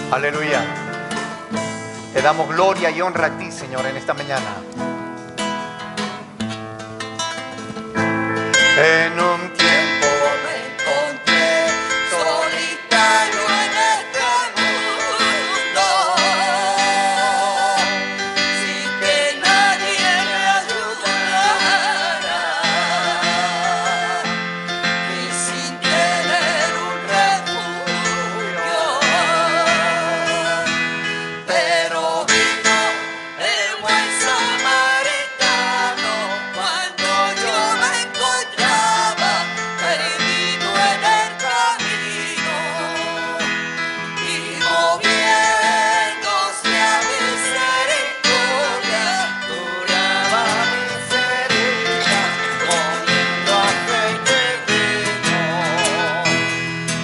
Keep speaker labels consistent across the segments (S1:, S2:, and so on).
S1: Aleluya. Te damos gloria y honra a ti, Señor, en esta mañana. En un tiempo me encontré solitario en este mundo, sin que nadie me ayudara y sin tener un refugio. Pero vino el buen samaritano cuando yo me encontraba perdido en el camino, y moviéndose a misericordia curaba mis heridas, poniendo aceite fino.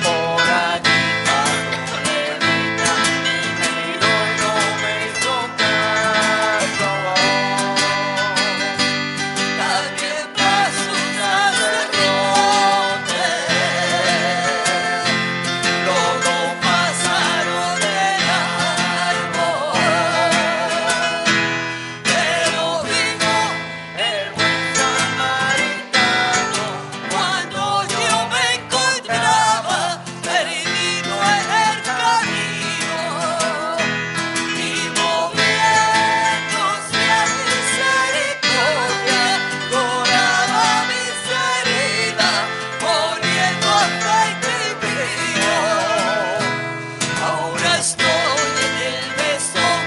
S1: Por allí pasó Levita y me miró y no me hizo caso. También pasó un sacerdote, los dos pasaron de largo, pero vino el buen samaritano cuando yo me encontraba perdido en el camino, y moviéndose a misericordia curaba mis heridas, poniendo aceite fino. Ahora estoy en el mesón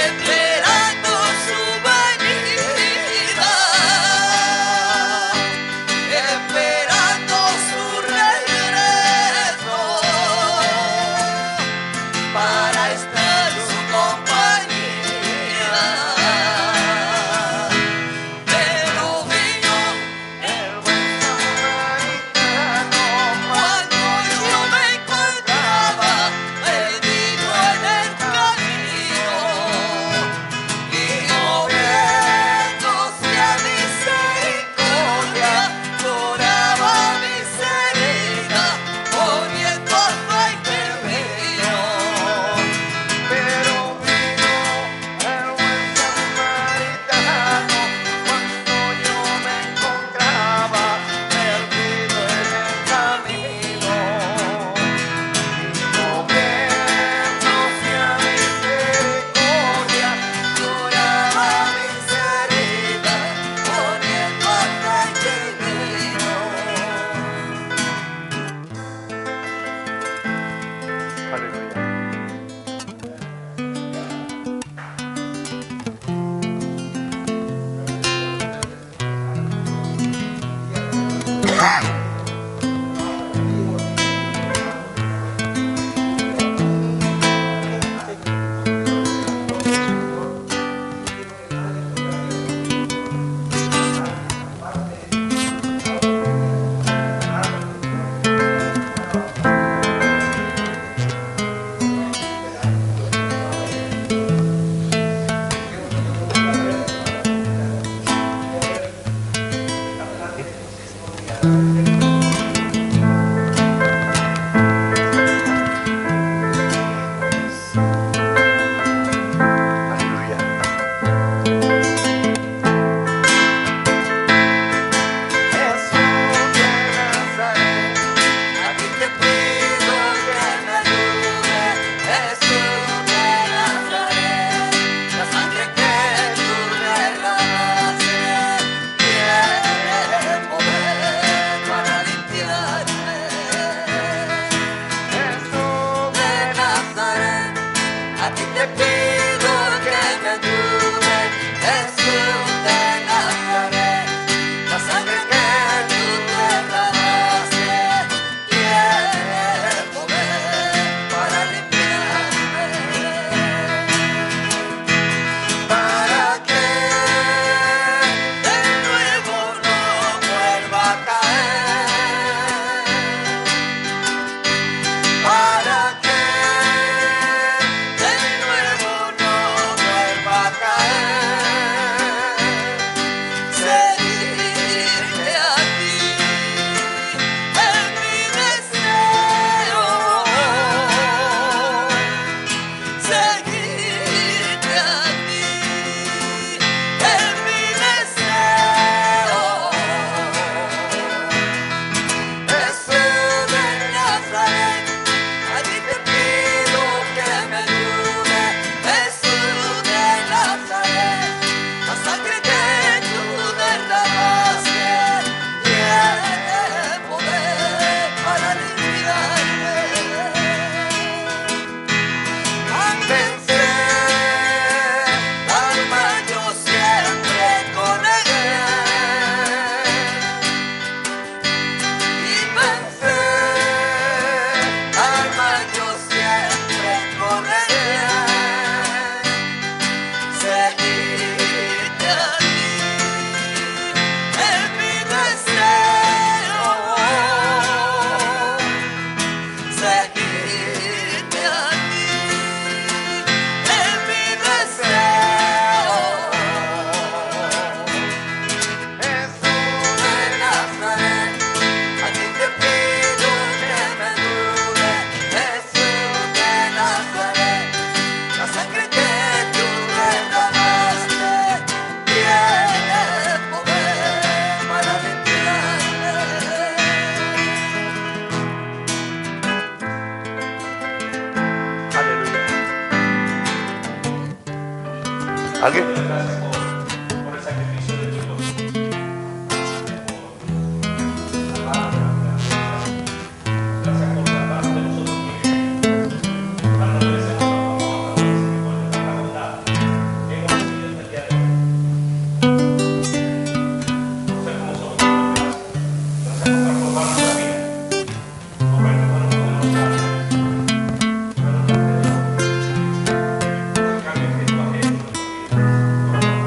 S1: esperando su venida, esperando su regreso para estar en su compañía. Pero vino el buen samaritano cuando yo me encontraba perdido en el camino, y moviéndose a misericordia curaba mis heridas, poniendo aceite fino. Pero vino el buen samaritano cuando yo me encontraba perdido en el camino, y moviéndose a misericordia curaba mis heridas, poniendo aceite fino. Aleluya.
S2: ¿Alguien?
S3: Por el sacrificio de tu Dios. Gracias por tratar de nosotros que tanto merecemos tu amor, que por tanta bondad hemos recibido en el día de hoy. Por ser como somos, gracias. Gracias por transformar nuestra vida. Momentos que no podemos dar. Pero gracias a Dios. El cambio que tú has hecho en nuestra vida.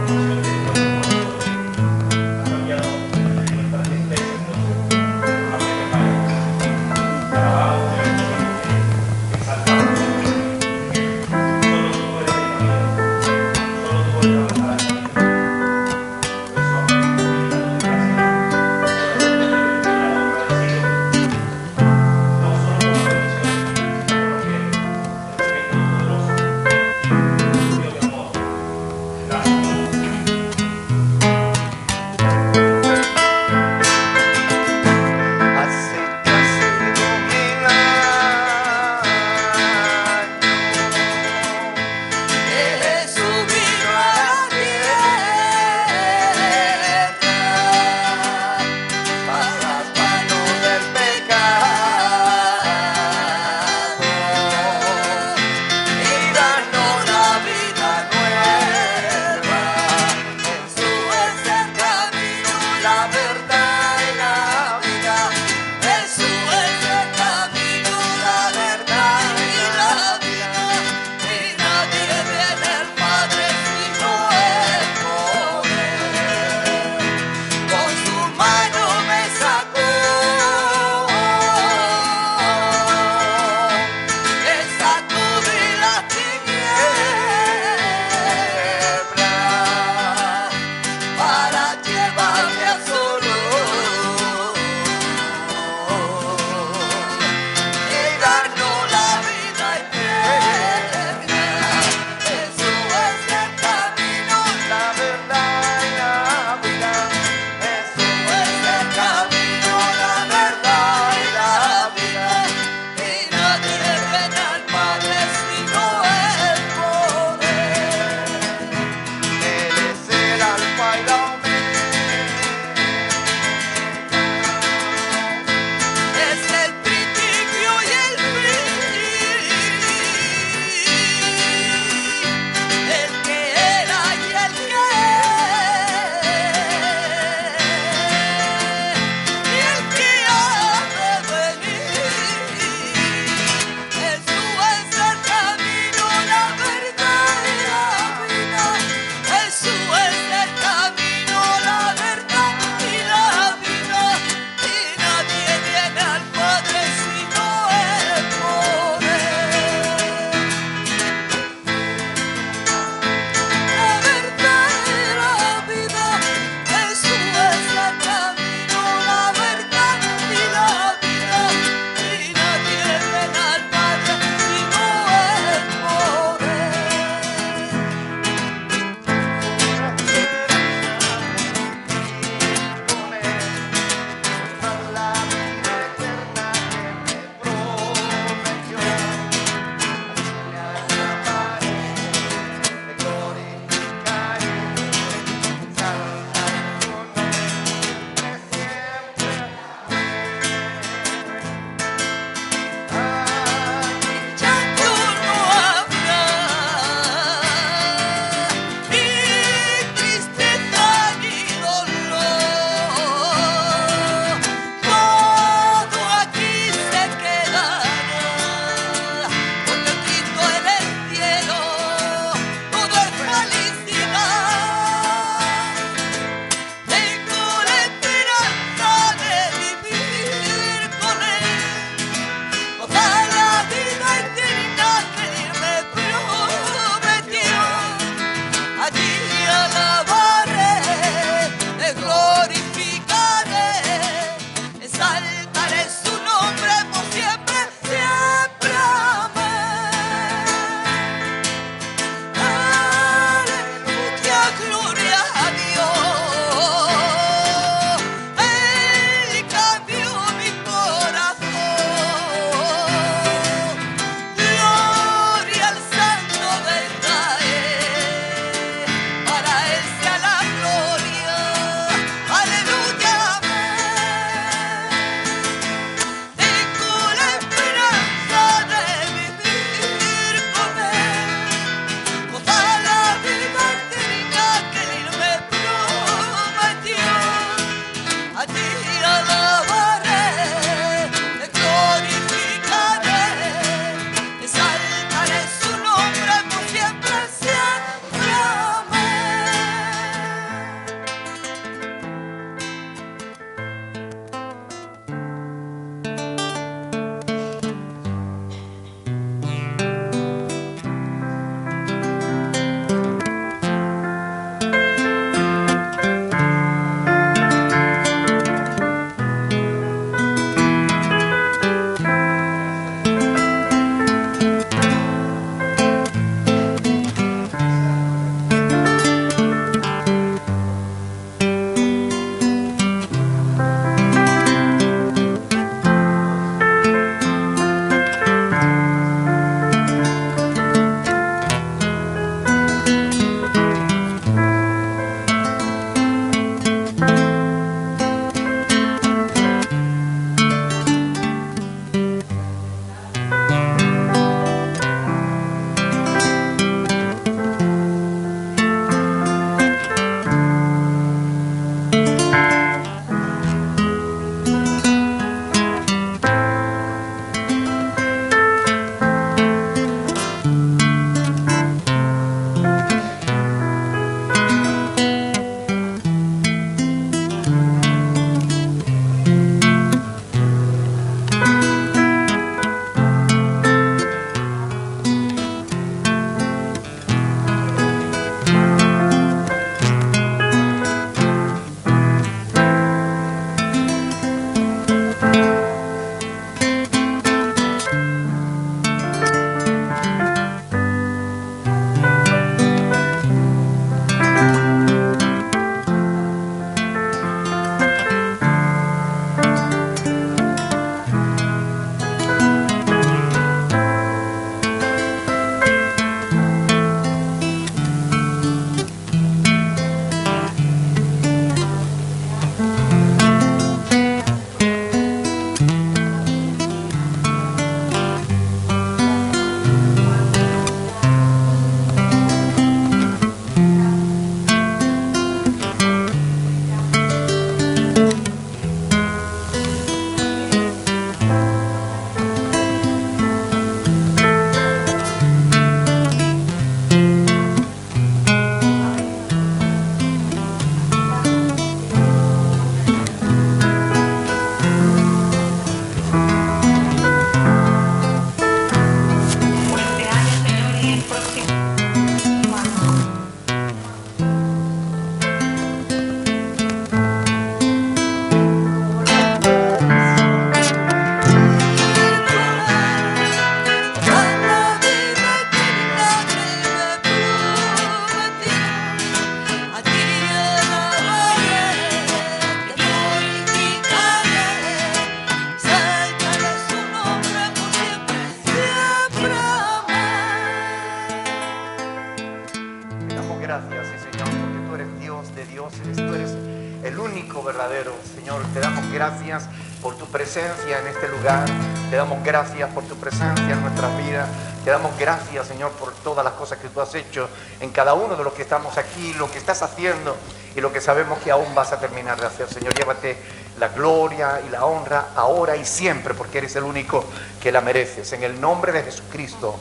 S4: gracias por tu presencia en este lugar. Te damos gracias por tu presencia en nuestras vidas. Te damos gracias, Señor, por todas las cosas que tú has hecho en cada uno de los que estamos aquí, lo que estás haciendo y lo que sabemos que aún vas a terminar de hacer. Señor, llévate la gloria y la honra ahora y siempre, porque eres el único que la mereces. En el nombre de Jesucristo.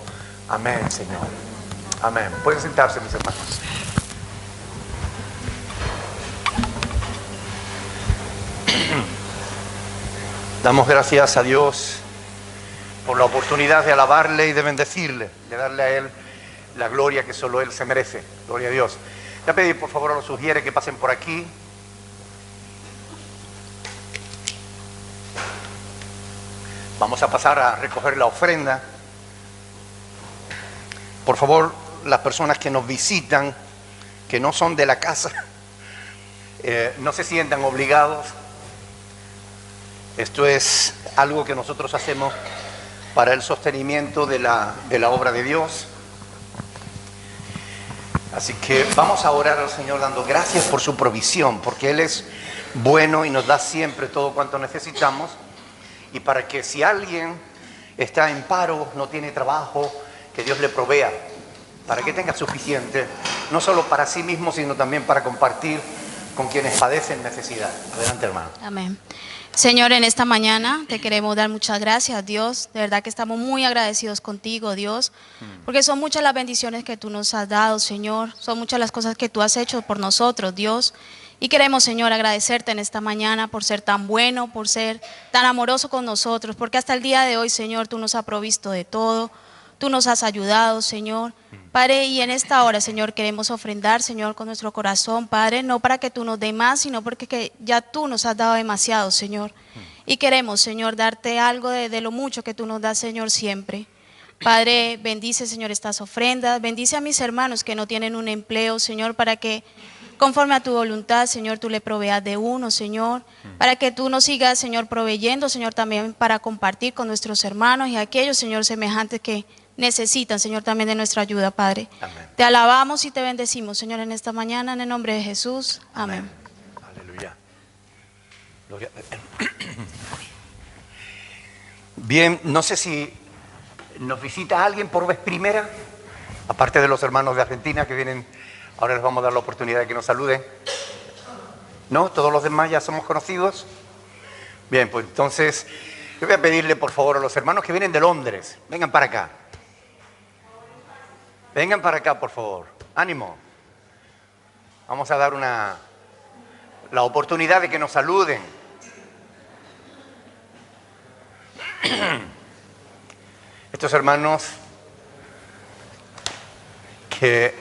S4: Amén, Señor. Amén. Pueden sentarse, mis hermanos. Damos gracias a Dios por la oportunidad de alabarle y de bendecirle, de darle a Él la gloria que solo Él se merece. Gloria a Dios. Voy a pedir por favor a los sugieres que pasen por aquí. Vamos a pasar a recoger la ofrenda. Por favor, las personas que nos visitan, que no son de la casa, no se sientan obligados. Esto es algo que nosotros hacemos para el sostenimiento de la obra de Dios. Así que vamos a orar al Señor dando gracias por su provisión, porque Él es bueno y nos da siempre todo cuanto necesitamos. Y para que si alguien está en paro, no tiene trabajo, que Dios le provea, para que tenga suficiente, no solo para sí mismo, sino también para compartir con quienes padecen necesidad. Adelante, hermano.
S5: Amén. Señor, en esta mañana te queremos dar muchas gracias, Dios. De verdad que estamos muy agradecidos contigo, Dios, porque son muchas las bendiciones que tú nos has dado, Señor. Son muchas las cosas que tú has hecho por nosotros, Dios. Y queremos, Señor, agradecerte en esta mañana por ser tan bueno, por ser tan amoroso con nosotros, porque hasta el día de hoy, Señor, tú nos has provisto de todo. Tú nos has ayudado, Señor. Padre, y en esta hora, Señor, queremos ofrendar, Señor, con nuestro corazón, Padre, no para que tú nos des más, sino porque ya tú nos has dado demasiado, Señor. Y queremos, Señor, darte algo de lo mucho que tú nos das, Señor, siempre. Padre, bendice, Señor, estas ofrendas. Bendice a mis hermanos que no tienen un empleo, Señor, para que conforme a tu voluntad, Señor, tú le proveas de uno, Señor, para que tú nos sigas, Señor, proveyendo, Señor, también para compartir con nuestros hermanos y aquellos, Señor, semejantes que necesitan, Señor, también de nuestra ayuda, Padre.
S4: Amén.
S5: Te alabamos y te bendecimos, Señor, en esta mañana, en el nombre de Jesús. Amén.
S4: Aleluya. Gloria. Bien, no sé si nos visita alguien por vez primera, aparte de los hermanos de Argentina que vienen. Ahora les vamos a dar la oportunidad de que nos saluden. ¿No? ¿Todos los demás ya somos conocidos? Bien, pues entonces yo voy a pedirle por favor a los hermanos que vienen de Londres, vengan para acá. Vengan para acá, por favor. Ánimo. Vamos a dar la oportunidad de que nos saluden. Estos hermanos que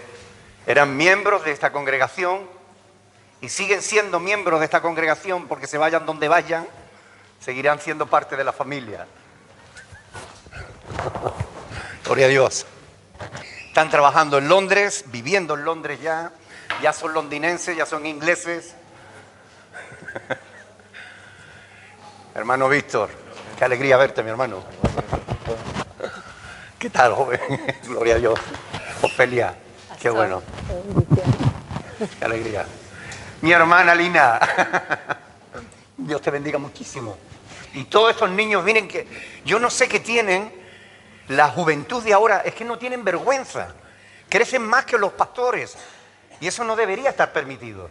S4: eran miembros de esta congregación y siguen siendo miembros de esta congregación porque se vayan donde vayan, seguirán siendo parte de la familia. Gloria a Dios. Están trabajando en Londres, viviendo en Londres ya son londinenses, ya son ingleses. Hermano Víctor, qué alegría verte, mi hermano. ¿Qué tal, joven? Gloria a Dios. Ofelia, qué bueno. Qué alegría. Mi hermana Lina, Dios te bendiga muchísimo. Y todos estos niños vienen que, yo no sé qué tienen, la juventud de ahora, es que no tienen vergüenza. Crecen más que los pastores. Y eso no debería estar permitido.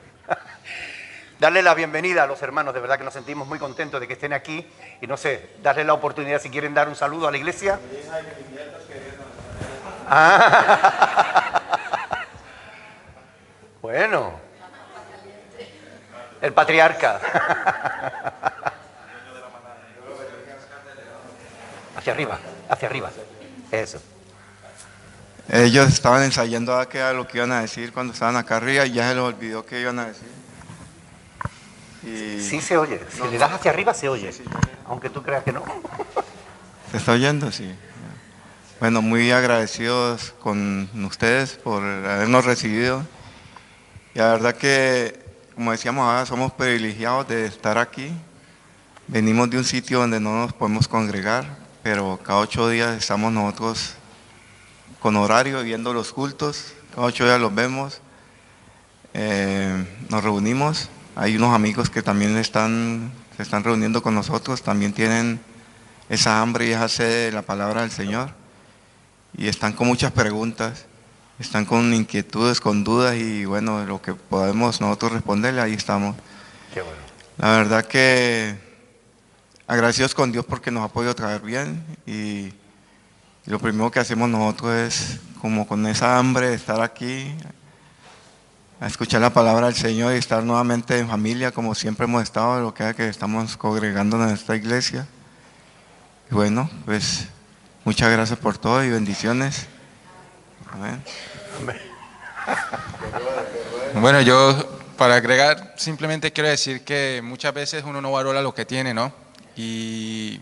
S4: Darle la bienvenida a los hermanos, de verdad que nos sentimos muy contentos de que estén aquí. Y no sé, darle la oportunidad si quieren dar un saludo a la iglesia. Bueno, el patriarca. Hacia arriba, eso.
S6: Ellos estaban ensayando a qué era lo que iban a decir cuando estaban acá arriba y ya se les olvidó qué iban a decir. Y
S4: Sí se oye, si le das hacia arriba se oye, aunque tú creas que no.
S6: ¿se está oyendo? Sí. Bueno, muy agradecidos con ustedes por habernos recibido. Y la verdad que, como decíamos ahora, somos privilegiados de estar aquí. Venimos de un sitio donde no nos podemos congregar, pero cada 8 días estamos nosotros con horario viendo los cultos. Cada 8 días los vemos, nos reunimos. Hay unos amigos que también están se están reuniendo con nosotros, también tienen esa hambre y esa sed de la palabra del Señor. Y están con muchas preguntas, están con inquietudes, con dudas, y bueno, lo que podemos nosotros responderle, ahí estamos.
S4: Qué bueno.
S6: La verdad que agradecidos con Dios porque nos ha podido traer bien, y lo primero que hacemos nosotros es como con esa hambre de estar aquí, a escuchar la palabra del Señor y estar nuevamente en familia como siempre hemos estado, lo que es que estamos congregándonos en esta iglesia. Y bueno, pues muchas gracias por todo y bendiciones. Amén.
S7: Bueno, yo para agregar simplemente quiero decir que muchas veces uno no valora lo que tiene, ¿no? Y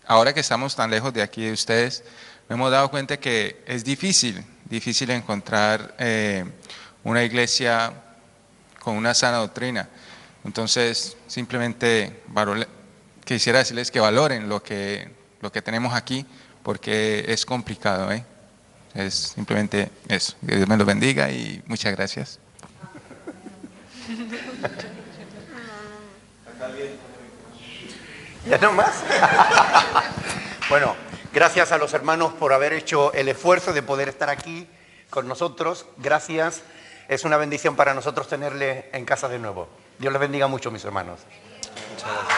S7: ahora que estamos tan lejos de aquí de ustedes, me hemos dado cuenta que es difícil encontrar una iglesia con una sana doctrina. Entonces, simplemente quisiera decirles que valoren lo que tenemos aquí, porque es complicado, ¿eh? Es simplemente eso. Que Dios me los bendiga y muchas gracias.
S4: ¿Ya no más? Bueno, gracias a los hermanos por haber hecho el esfuerzo de poder estar aquí con nosotros. Gracias. Es una bendición para nosotros tenerle en casa de nuevo. Dios les bendiga mucho, mis hermanos.
S1: Muchas gracias.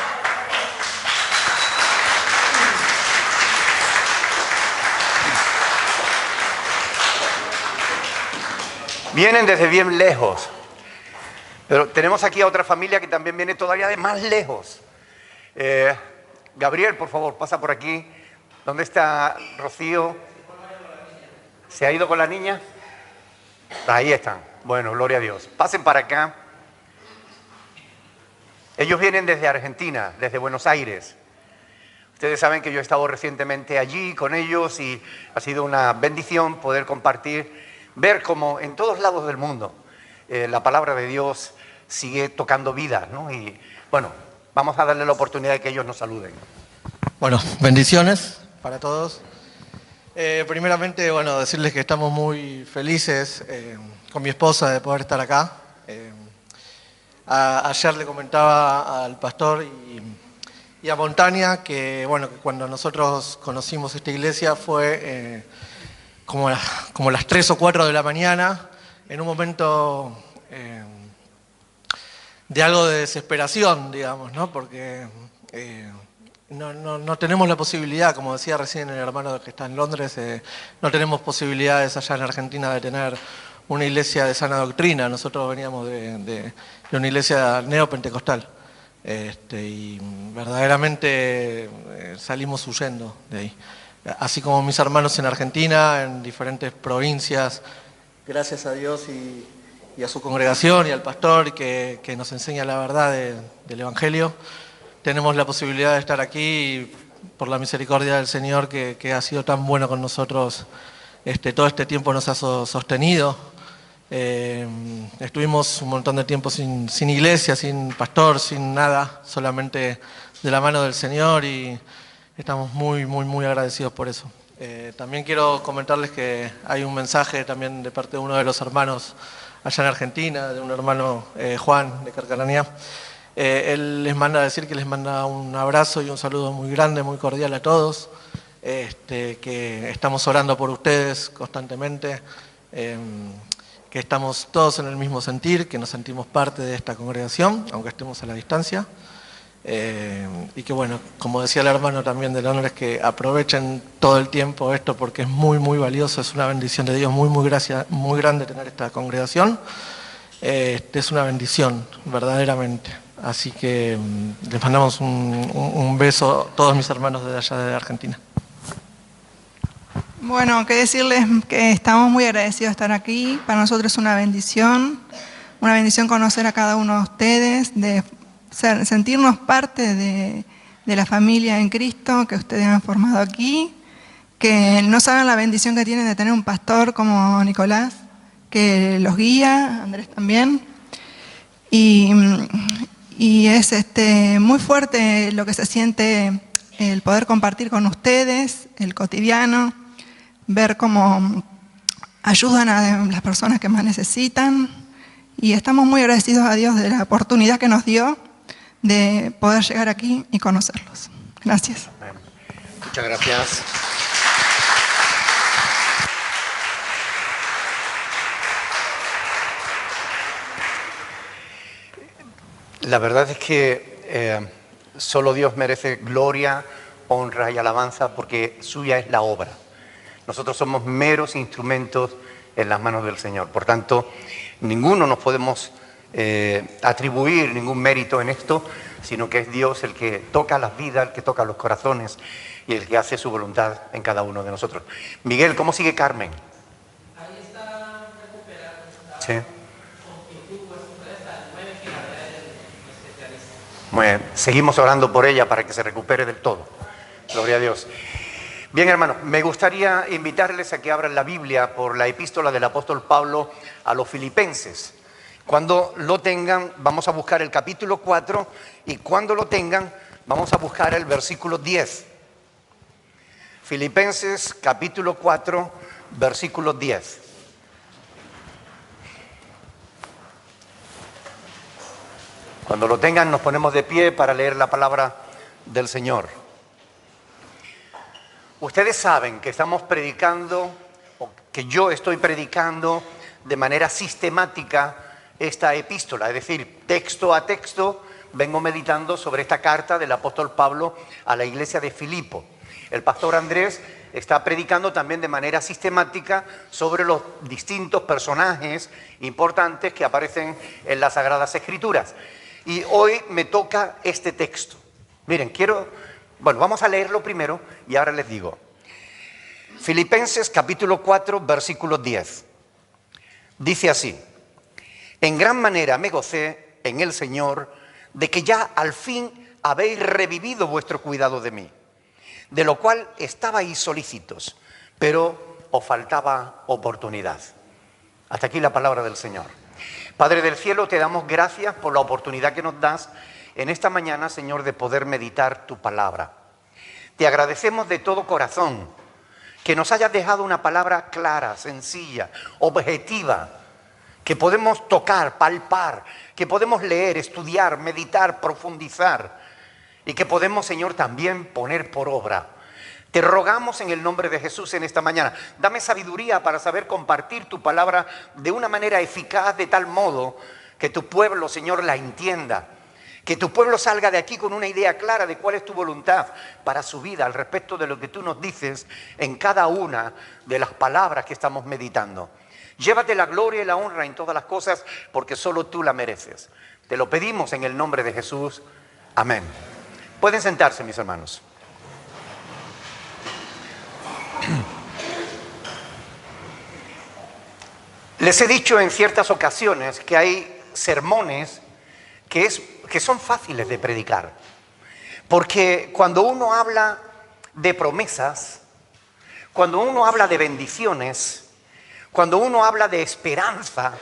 S4: Vienen desde bien lejos, pero tenemos aquí a otra familia que también viene todavía de más lejos. Gabriel, por favor, pasa por aquí. ¿Dónde está Rocío? ¿Se ha ido con la niña? Ahí están. Bueno, gloria a Dios. Pasen para acá. Ellos vienen desde Argentina, desde Buenos Aires. Ustedes saben que yo he estado recientemente allí con ellos y ha sido una bendición poder compartir, ver cómo en todos lados del mundo la palabra de Dios sigue tocando vidas, ¿no? Y bueno, vamos a darle la oportunidad de que ellos nos saluden.
S8: Bueno, bendiciones para todos. Primeramente, bueno, decirles que estamos muy felices con mi esposa de poder estar acá. Ayer le comentaba al pastor y a Montaña que, bueno, que cuando nosotros conocimos esta iglesia fue como las 3 o 4 de la mañana, en un momento de algo de desesperación, digamos, ¿no? Porque no tenemos la posibilidad, como decía recién el hermano que está en Londres, no tenemos posibilidades allá en Argentina de tener una iglesia de sana doctrina. Nosotros veníamos de una iglesia neopentecostal, y verdaderamente salimos huyendo de ahí. Así como mis hermanos en Argentina, en diferentes provincias, gracias a Dios y a su congregación y al pastor que nos enseña la verdad del Evangelio, tenemos la posibilidad de estar aquí por la misericordia del Señor que ha sido tan bueno con nosotros. Todo este tiempo nos ha sostenido. Estuvimos un montón de tiempo sin iglesia, sin pastor, sin nada, solamente de la mano del Señor, y estamos muy, muy, muy agradecidos por eso. También quiero comentarles que hay un mensaje también de parte de uno de los hermanos allá en Argentina, de un hermano Juan de Carcaranía. Él les manda a decir que les manda un abrazo y un saludo muy grande, muy cordial a todos, que estamos orando por ustedes constantemente, que estamos todos en el mismo sentir, que nos sentimos parte de esta congregación, aunque estemos a la distancia, y que bueno, como decía el hermano también de Londres, que aprovechen todo el tiempo esto porque es muy, muy valioso, es una bendición de Dios muy, muy grande tener esta congregación. Es una bendición, verdaderamente. Así que les mandamos un beso a todos mis hermanos de allá de Argentina.
S9: Bueno, que decirles que estamos muy agradecidos de estar aquí. Para nosotros es una bendición conocer a cada uno de ustedes, de sentirnos parte de la familia en Cristo que ustedes han formado aquí, que no saben la bendición que tienen de tener un pastor como Nicolás, que los guía, Andrés también, y es muy fuerte lo que se siente el poder compartir con ustedes, el cotidiano, ver cómo ayudan a las personas que más necesitan, y estamos muy agradecidos a Dios de la oportunidad que nos dio de poder llegar aquí y conocerlos. Gracias.
S4: Muchas gracias. La verdad es que solo Dios merece gloria, honra y alabanza porque suya es la obra. Nosotros somos meros instrumentos en las manos del Señor. Por tanto, ninguno nos podemos atribuir ningún mérito en esto, sino que es Dios el que toca las vidas, el que toca los corazones y el que hace su voluntad en cada uno de nosotros. Miguel, ¿cómo sigue Carmen?
S8: Ahí está recuperando.
S4: Sí.
S8: Especialista.
S4: Muy bien. Seguimos orando por ella para que se recupere del todo. Gloria a Dios. Bien, hermanos, me gustaría invitarles a que abran la Biblia por la epístola del apóstol Pablo a los Filipenses. Cuando lo tengan, vamos a buscar el capítulo 4 y cuando lo tengan, vamos a buscar el versículo 10. Filipenses capítulo 4, versículo 10. Cuando lo tengan, nos ponemos de pie para leer la palabra del Señor. Ustedes saben que estamos predicando, o que yo estoy predicando de manera sistemática esta epístola, es decir, texto a texto, vengo meditando sobre esta carta del apóstol Pablo a la iglesia de Filipo. El pastor Andrés está predicando también de manera sistemática sobre los distintos personajes importantes que aparecen en las Sagradas Escrituras. Y hoy me toca este texto. Miren, vamos a leerlo primero y ahora les digo. Filipenses capítulo 4, versículo 10. Dice así: en gran manera me gocé en el Señor de que ya al fin habéis revivido vuestro cuidado de mí, de lo cual estabais solícitos, pero os faltaba oportunidad. Hasta aquí la palabra del Señor. Padre del cielo, te damos gracias por la oportunidad que nos das en esta mañana, Señor, de poder meditar tu palabra. Te agradecemos de todo corazón que nos hayas dejado una palabra clara, sencilla, objetiva, que podemos tocar, palpar, que podemos leer, estudiar, meditar, profundizar y que podemos, Señor, también poner por obra. Te rogamos en el nombre de Jesús en esta mañana. Dame sabiduría para saber compartir tu palabra de una manera eficaz, de tal modo que tu pueblo, Señor, la entienda. Que tu pueblo salga de aquí con una idea clara de cuál es tu voluntad para su vida al respecto de lo que tú nos dices en cada una de las palabras que estamos meditando. Llévate la gloria y la honra en todas las cosas porque solo tú la mereces. Te lo pedimos en el nombre de Jesús. Amén. Pueden sentarse, mis hermanos. Les he dicho en ciertas ocasiones que hay sermones que son fáciles de predicar. Porque cuando uno habla de promesas, cuando uno habla de bendiciones, cuando uno habla de esperanza,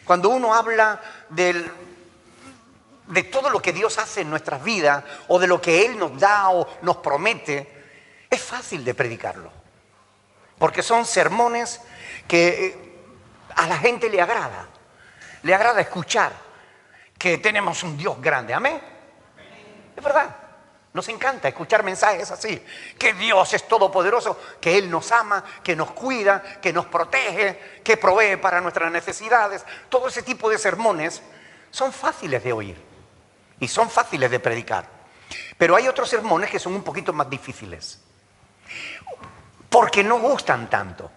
S4: cuando uno habla de todo lo que Dios hace en nuestras vidas o de lo que Él nos da o nos promete, es fácil de predicarlo. Porque son sermones que a la gente le agrada escuchar que tenemos un Dios grande. Amén. Es verdad. Nos encanta escuchar mensajes así, que Dios es todopoderoso, que Él nos ama, que nos cuida, que nos protege, que provee para nuestras necesidades. Todo ese tipo de sermones son fáciles de oír y son fáciles de predicar. Pero hay otros sermones que son un poquito más difíciles, porque no gustan tanto.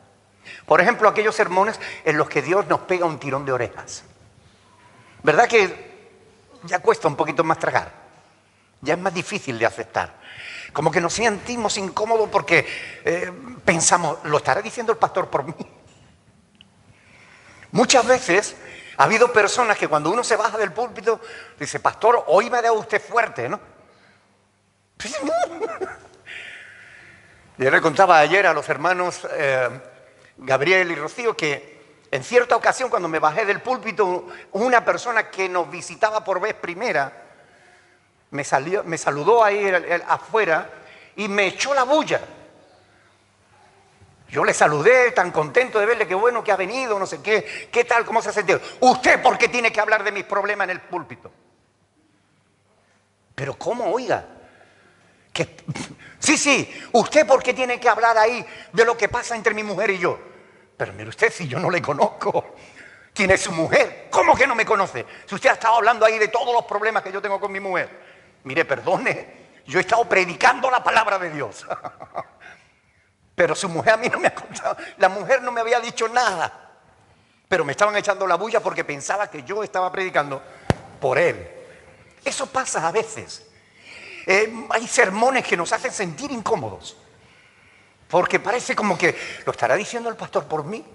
S4: Por ejemplo, aquellos sermones en los que Dios nos pega un tirón de orejas. ¿Verdad que ya cuesta un poquito más tragar? Ya es más difícil de aceptar. Como que nos sentimos incómodos porque pensamos, ¿lo estará diciendo el pastor por mí? Muchas veces ha habido personas que cuando uno se baja del púlpito dice, pastor, hoy me ha dado usted fuerte, ¿no? Yo le contaba ayer a los hermanos Gabriel y Rocío que en cierta ocasión cuando me bajé del púlpito, una persona que nos visitaba por vez primera me saludó ahí afuera y me echó la bulla. Yo le saludé tan contento de verle, qué bueno que ha venido, no sé qué, qué tal, cómo se ha sentido. ¿Usted por qué tiene que hablar de mis problemas en el púlpito? Pero ¿cómo, oiga? Que, sí, ¿usted por qué tiene que hablar ahí de lo que pasa entre mi mujer y yo? Pero mire usted, si yo no le conozco. ¿Quién es su mujer? ¿Cómo que no me conoce? Si usted ha estado hablando ahí de todos los problemas que yo tengo con mi mujer. Mire, perdone, yo he estado predicando la palabra de Dios. Pero su mujer a mí no me ha contado. La mujer no me había dicho nada. Pero me estaban echando la bulla porque pensaba que yo estaba predicando por él. Eso pasa a veces. Hay sermones que nos hacen sentir incómodos. Porque parece como que lo estará diciendo el pastor por mí.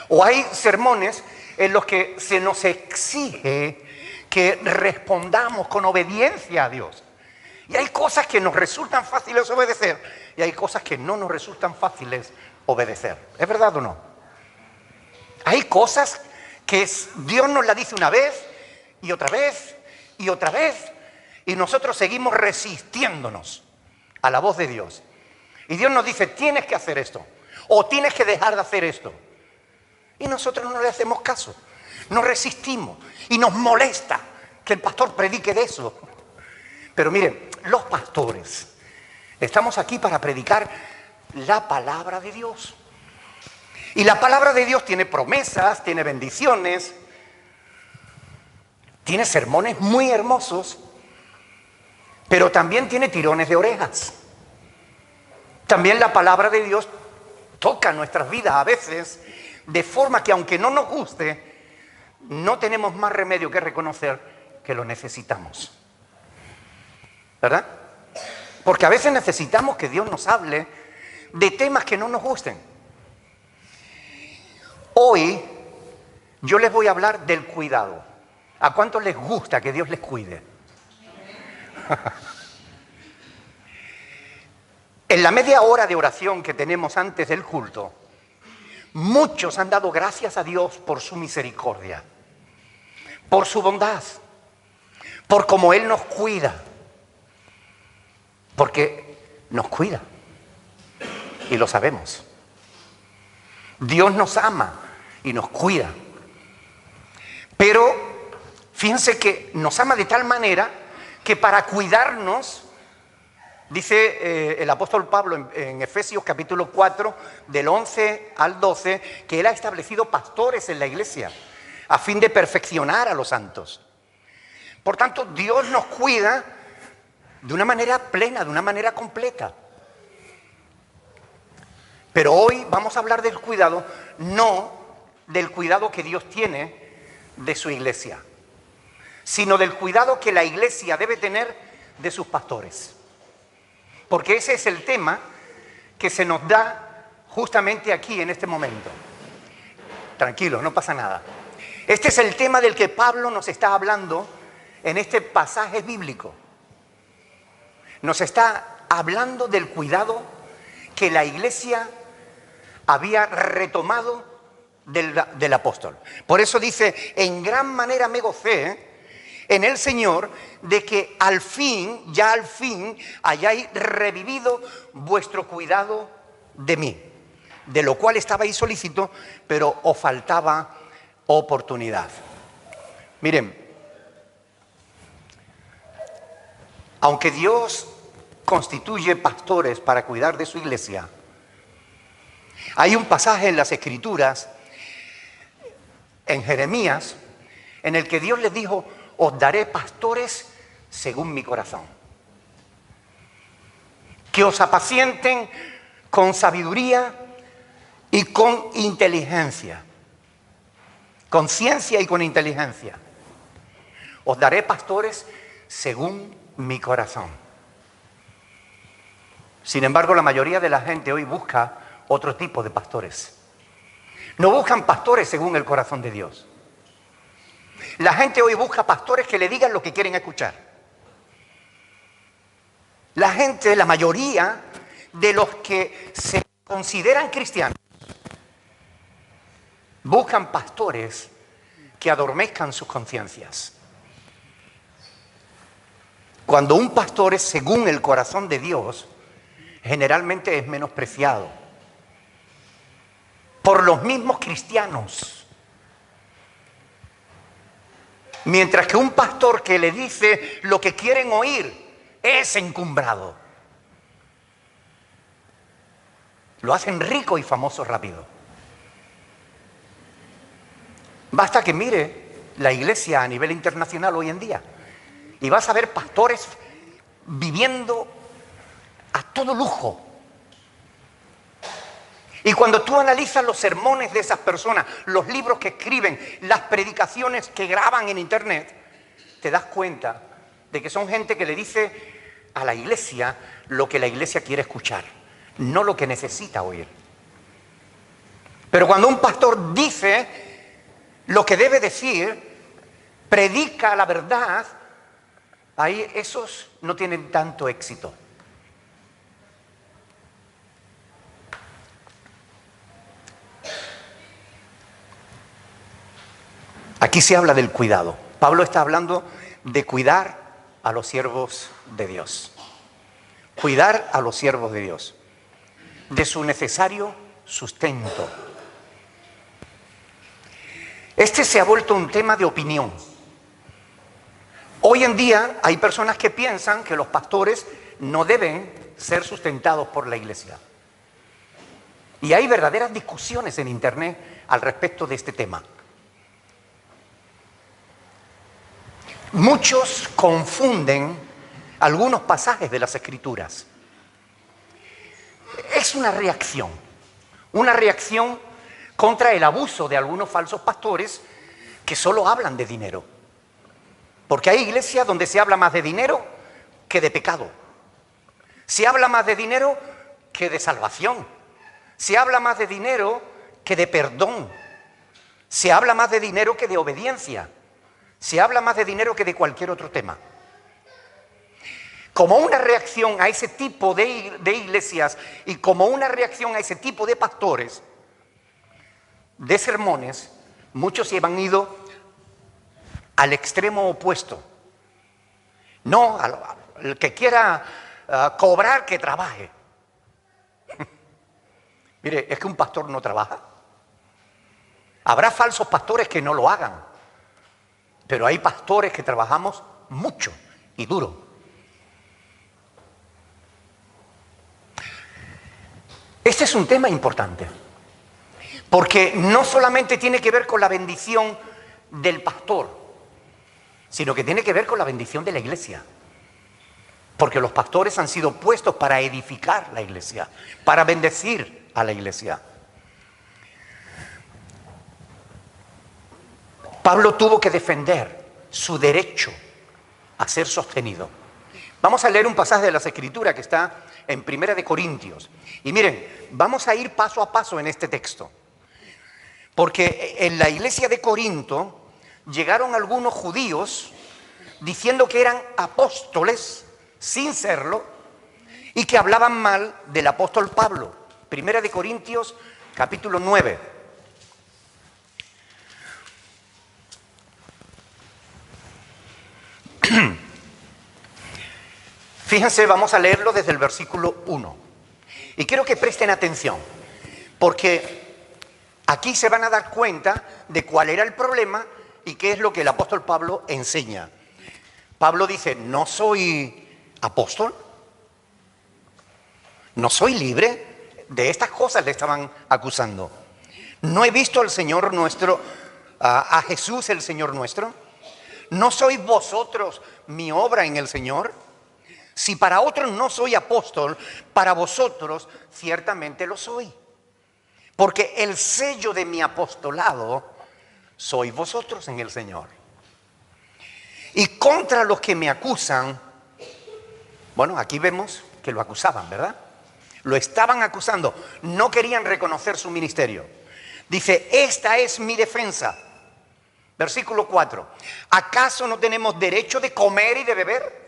S4: O hay sermones en los que se nos exige que respondamos con obediencia a Dios. Y hay cosas que nos resultan fáciles obedecer y hay cosas que no nos resultan fáciles obedecer. ¿Es verdad o no? Hay cosas que Dios nos la dice una vez y otra vez y otra vez y nosotros seguimos resistiéndonos a la voz de Dios. Y Dios nos dice, tienes que hacer esto o tienes que dejar de hacer esto. Y nosotros no le hacemos caso, nos resistimos y nos molesta que el pastor predique de eso. Pero miren, los pastores estamos aquí para predicar la palabra de Dios. Y la palabra de Dios tiene promesas, tiene bendiciones, tiene sermones muy hermosos, pero también tiene tirones de orejas. También la palabra de Dios toca nuestras vidas a veces de forma que aunque no nos guste, no tenemos más remedio que reconocer que lo necesitamos. ¿Verdad? Porque a veces necesitamos que Dios nos hable de temas que no nos gusten. Hoy yo les voy a hablar del cuidado. ¿A cuántos les gusta que Dios les cuide? En la media hora de oración que tenemos antes del culto, muchos han dado gracias a Dios por su misericordia, por su bondad, por cómo Él nos cuida, porque nos cuida y lo sabemos. Dios nos ama y nos cuida, pero fíjense que nos ama de tal manera que para cuidarnos, dice el apóstol Pablo en Efesios capítulo 4, del 11 al 12, que Él ha establecido pastores en la iglesia a fin de perfeccionar a los santos. Por tanto, Dios nos cuida de una manera plena, de una manera completa. Pero hoy vamos a hablar del cuidado, no del cuidado que Dios tiene de su iglesia, sino del cuidado que la iglesia debe tener de sus pastores. Porque ese es el tema que se nos da justamente aquí en este momento. Tranquilos, no pasa nada. Este es el tema del que Pablo nos está hablando en este pasaje bíblico. Nos está hablando del cuidado que la iglesia había retomado del apóstol. Por eso dice, en gran manera me gocé en el Señor de que al fin hayáis revivido vuestro cuidado de mí, de lo cual estabais solícito, pero os faltaba oportunidad. Miren, aunque Dios constituye pastores para cuidar de su iglesia, hay un pasaje en las Escrituras, en Jeremías, en el que Dios les dijo, os daré pastores según mi corazón, que os apacienten con sabiduría y con inteligencia, con ciencia y con inteligencia. Os daré pastores según mi corazón. Sin embargo, la mayoría de la gente hoy busca otro tipo de pastores. No buscan pastores según el corazón de Dios. La gente hoy busca pastores que le digan lo que quieren escuchar. La gente, la mayoría de los que se consideran cristianos, buscan pastores que adormezcan sus conciencias. Cuando un pastor es según el corazón de Dios, generalmente es menospreciado por los mismos cristianos. Mientras que un pastor que le dice lo que quieren oír es encumbrado. Lo hacen rico y famoso rápido. Basta que mire la iglesia a nivel internacional hoy en día y vas a ver pastores viviendo a todo lujo. Y cuando tú analizas los sermones de esas personas, los libros que escriben, las predicaciones que graban en internet, te das cuenta de que son gente que le dice a la iglesia lo que la iglesia quiere escuchar, no lo que necesita oír. Pero cuando un pastor dice lo que debe decir, predica la verdad, ahí esos no tienen tanto éxito. Aquí se habla del cuidado. Pablo está hablando de cuidar a los siervos de Dios. Cuidar a los siervos de Dios. De su necesario sustento. Este se ha vuelto un tema de opinión. Hoy en día hay personas que piensan que los pastores no deben ser sustentados por la iglesia. Y hay verdaderas discusiones en internet al respecto de este tema. Muchos confunden algunos pasajes de las Escrituras. Es una reacción contra el abuso de algunos falsos pastores que solo hablan de dinero. Porque hay iglesias donde se habla más de dinero que de pecado. Se habla más de dinero que de salvación. Se habla más de dinero que de perdón. Se habla más de dinero que de obediencia. Se habla más de dinero que de cualquier otro tema. Como una reacción a ese tipo de iglesias y como una reacción a ese tipo de pastores, de sermones, muchos se han ido al extremo opuesto. No, el que quiera cobrar, que trabaje. Mire, es que un pastor no trabaja. Habrá falsos pastores que no lo hagan, pero hay pastores que trabajamos mucho y duro. Este es un tema importante, porque no solamente tiene que ver con la bendición del pastor, sino que tiene que ver con la bendición de la iglesia. Porque los pastores han sido puestos para edificar la iglesia, para bendecir a la iglesia. Pablo tuvo que defender su derecho a ser sostenido. Vamos a leer un pasaje de las Escrituras que está en 1 de Corintios. Y miren, vamos a ir paso a paso en este texto. Porque en la iglesia de Corinto llegaron algunos judíos diciendo que eran apóstoles sin serlo y que hablaban mal del apóstol Pablo. 1 de Corintios, capítulo 9. Fíjense, vamos a leerlo desde el versículo 1. Y quiero que presten atención, porque aquí se van a dar cuenta de cuál era el problema y qué es lo que el apóstol Pablo enseña. Pablo dice, no soy apóstol, no soy libre, de estas cosas le estaban acusando. No he visto al Señor nuestro, a Jesús el Señor nuestro. ¿No sois vosotros mi obra en el Señor? Si para otros no soy apóstol, para vosotros ciertamente lo soy. Porque el sello de mi apostolado sois vosotros en el Señor. Y contra los que me acusan, bueno, aquí vemos que lo acusaban, ¿verdad? Lo estaban acusando, no querían reconocer su ministerio. Dice, esta es mi defensa. Versículo 4. ¿Acaso no tenemos derecho de comer y de beber?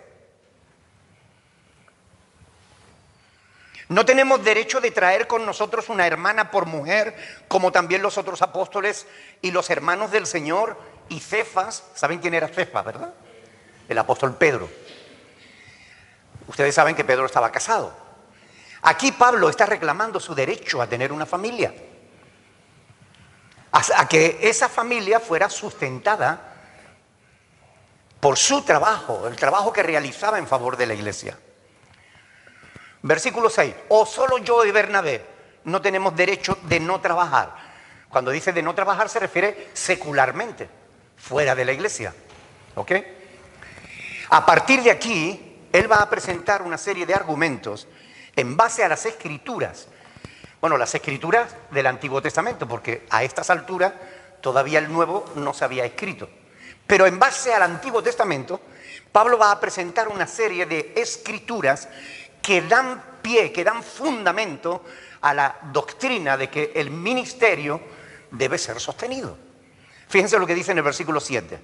S4: ¿No tenemos derecho de traer con nosotros una hermana por mujer, como también los otros apóstoles y los hermanos del Señor y Cefas? ¿Saben quién era Cefas, verdad? El apóstol Pedro. Ustedes saben que Pedro estaba casado. Aquí Pablo está reclamando su derecho a tener una familia, a que esa familia fuera sustentada por su trabajo, el trabajo que realizaba en favor de la iglesia. Versículo 6. O solo yo y Bernabé no tenemos derecho de no trabajar. Cuando dice de no trabajar se refiere secularmente, fuera de la iglesia. ¿Ok? A partir de aquí, él va a presentar una serie de argumentos en base a las escrituras. Bueno, las escrituras del Antiguo Testamento, porque a estas alturas todavía el Nuevo no se había escrito. Pero en base al Antiguo Testamento, Pablo va a presentar una serie de escrituras que dan pie, que dan fundamento a la doctrina de que el ministerio debe ser sostenido. Fíjense lo que dice en el versículo 7.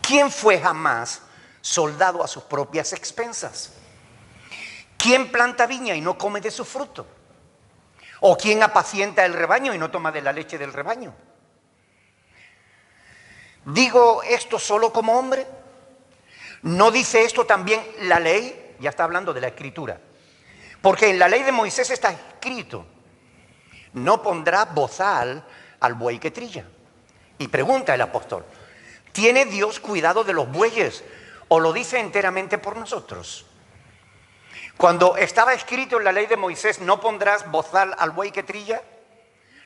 S4: ¿Quién fue jamás soldado a sus propias expensas? ¿Quién planta viña y no come de su fruto? ¿O quién apacienta el rebaño y no toma de la leche del rebaño? ¿Digo esto solo como hombre? ¿No dice esto también la ley? Ya está hablando de la escritura. Porque en la ley de Moisés está escrito: no pondrá bozal al buey que trilla. Y pregunta el apóstol: ¿tiene Dios cuidado de los bueyes o lo dice enteramente por nosotros? Cuando estaba escrito en la ley de Moisés, no pondrás bozal al buey que trilla,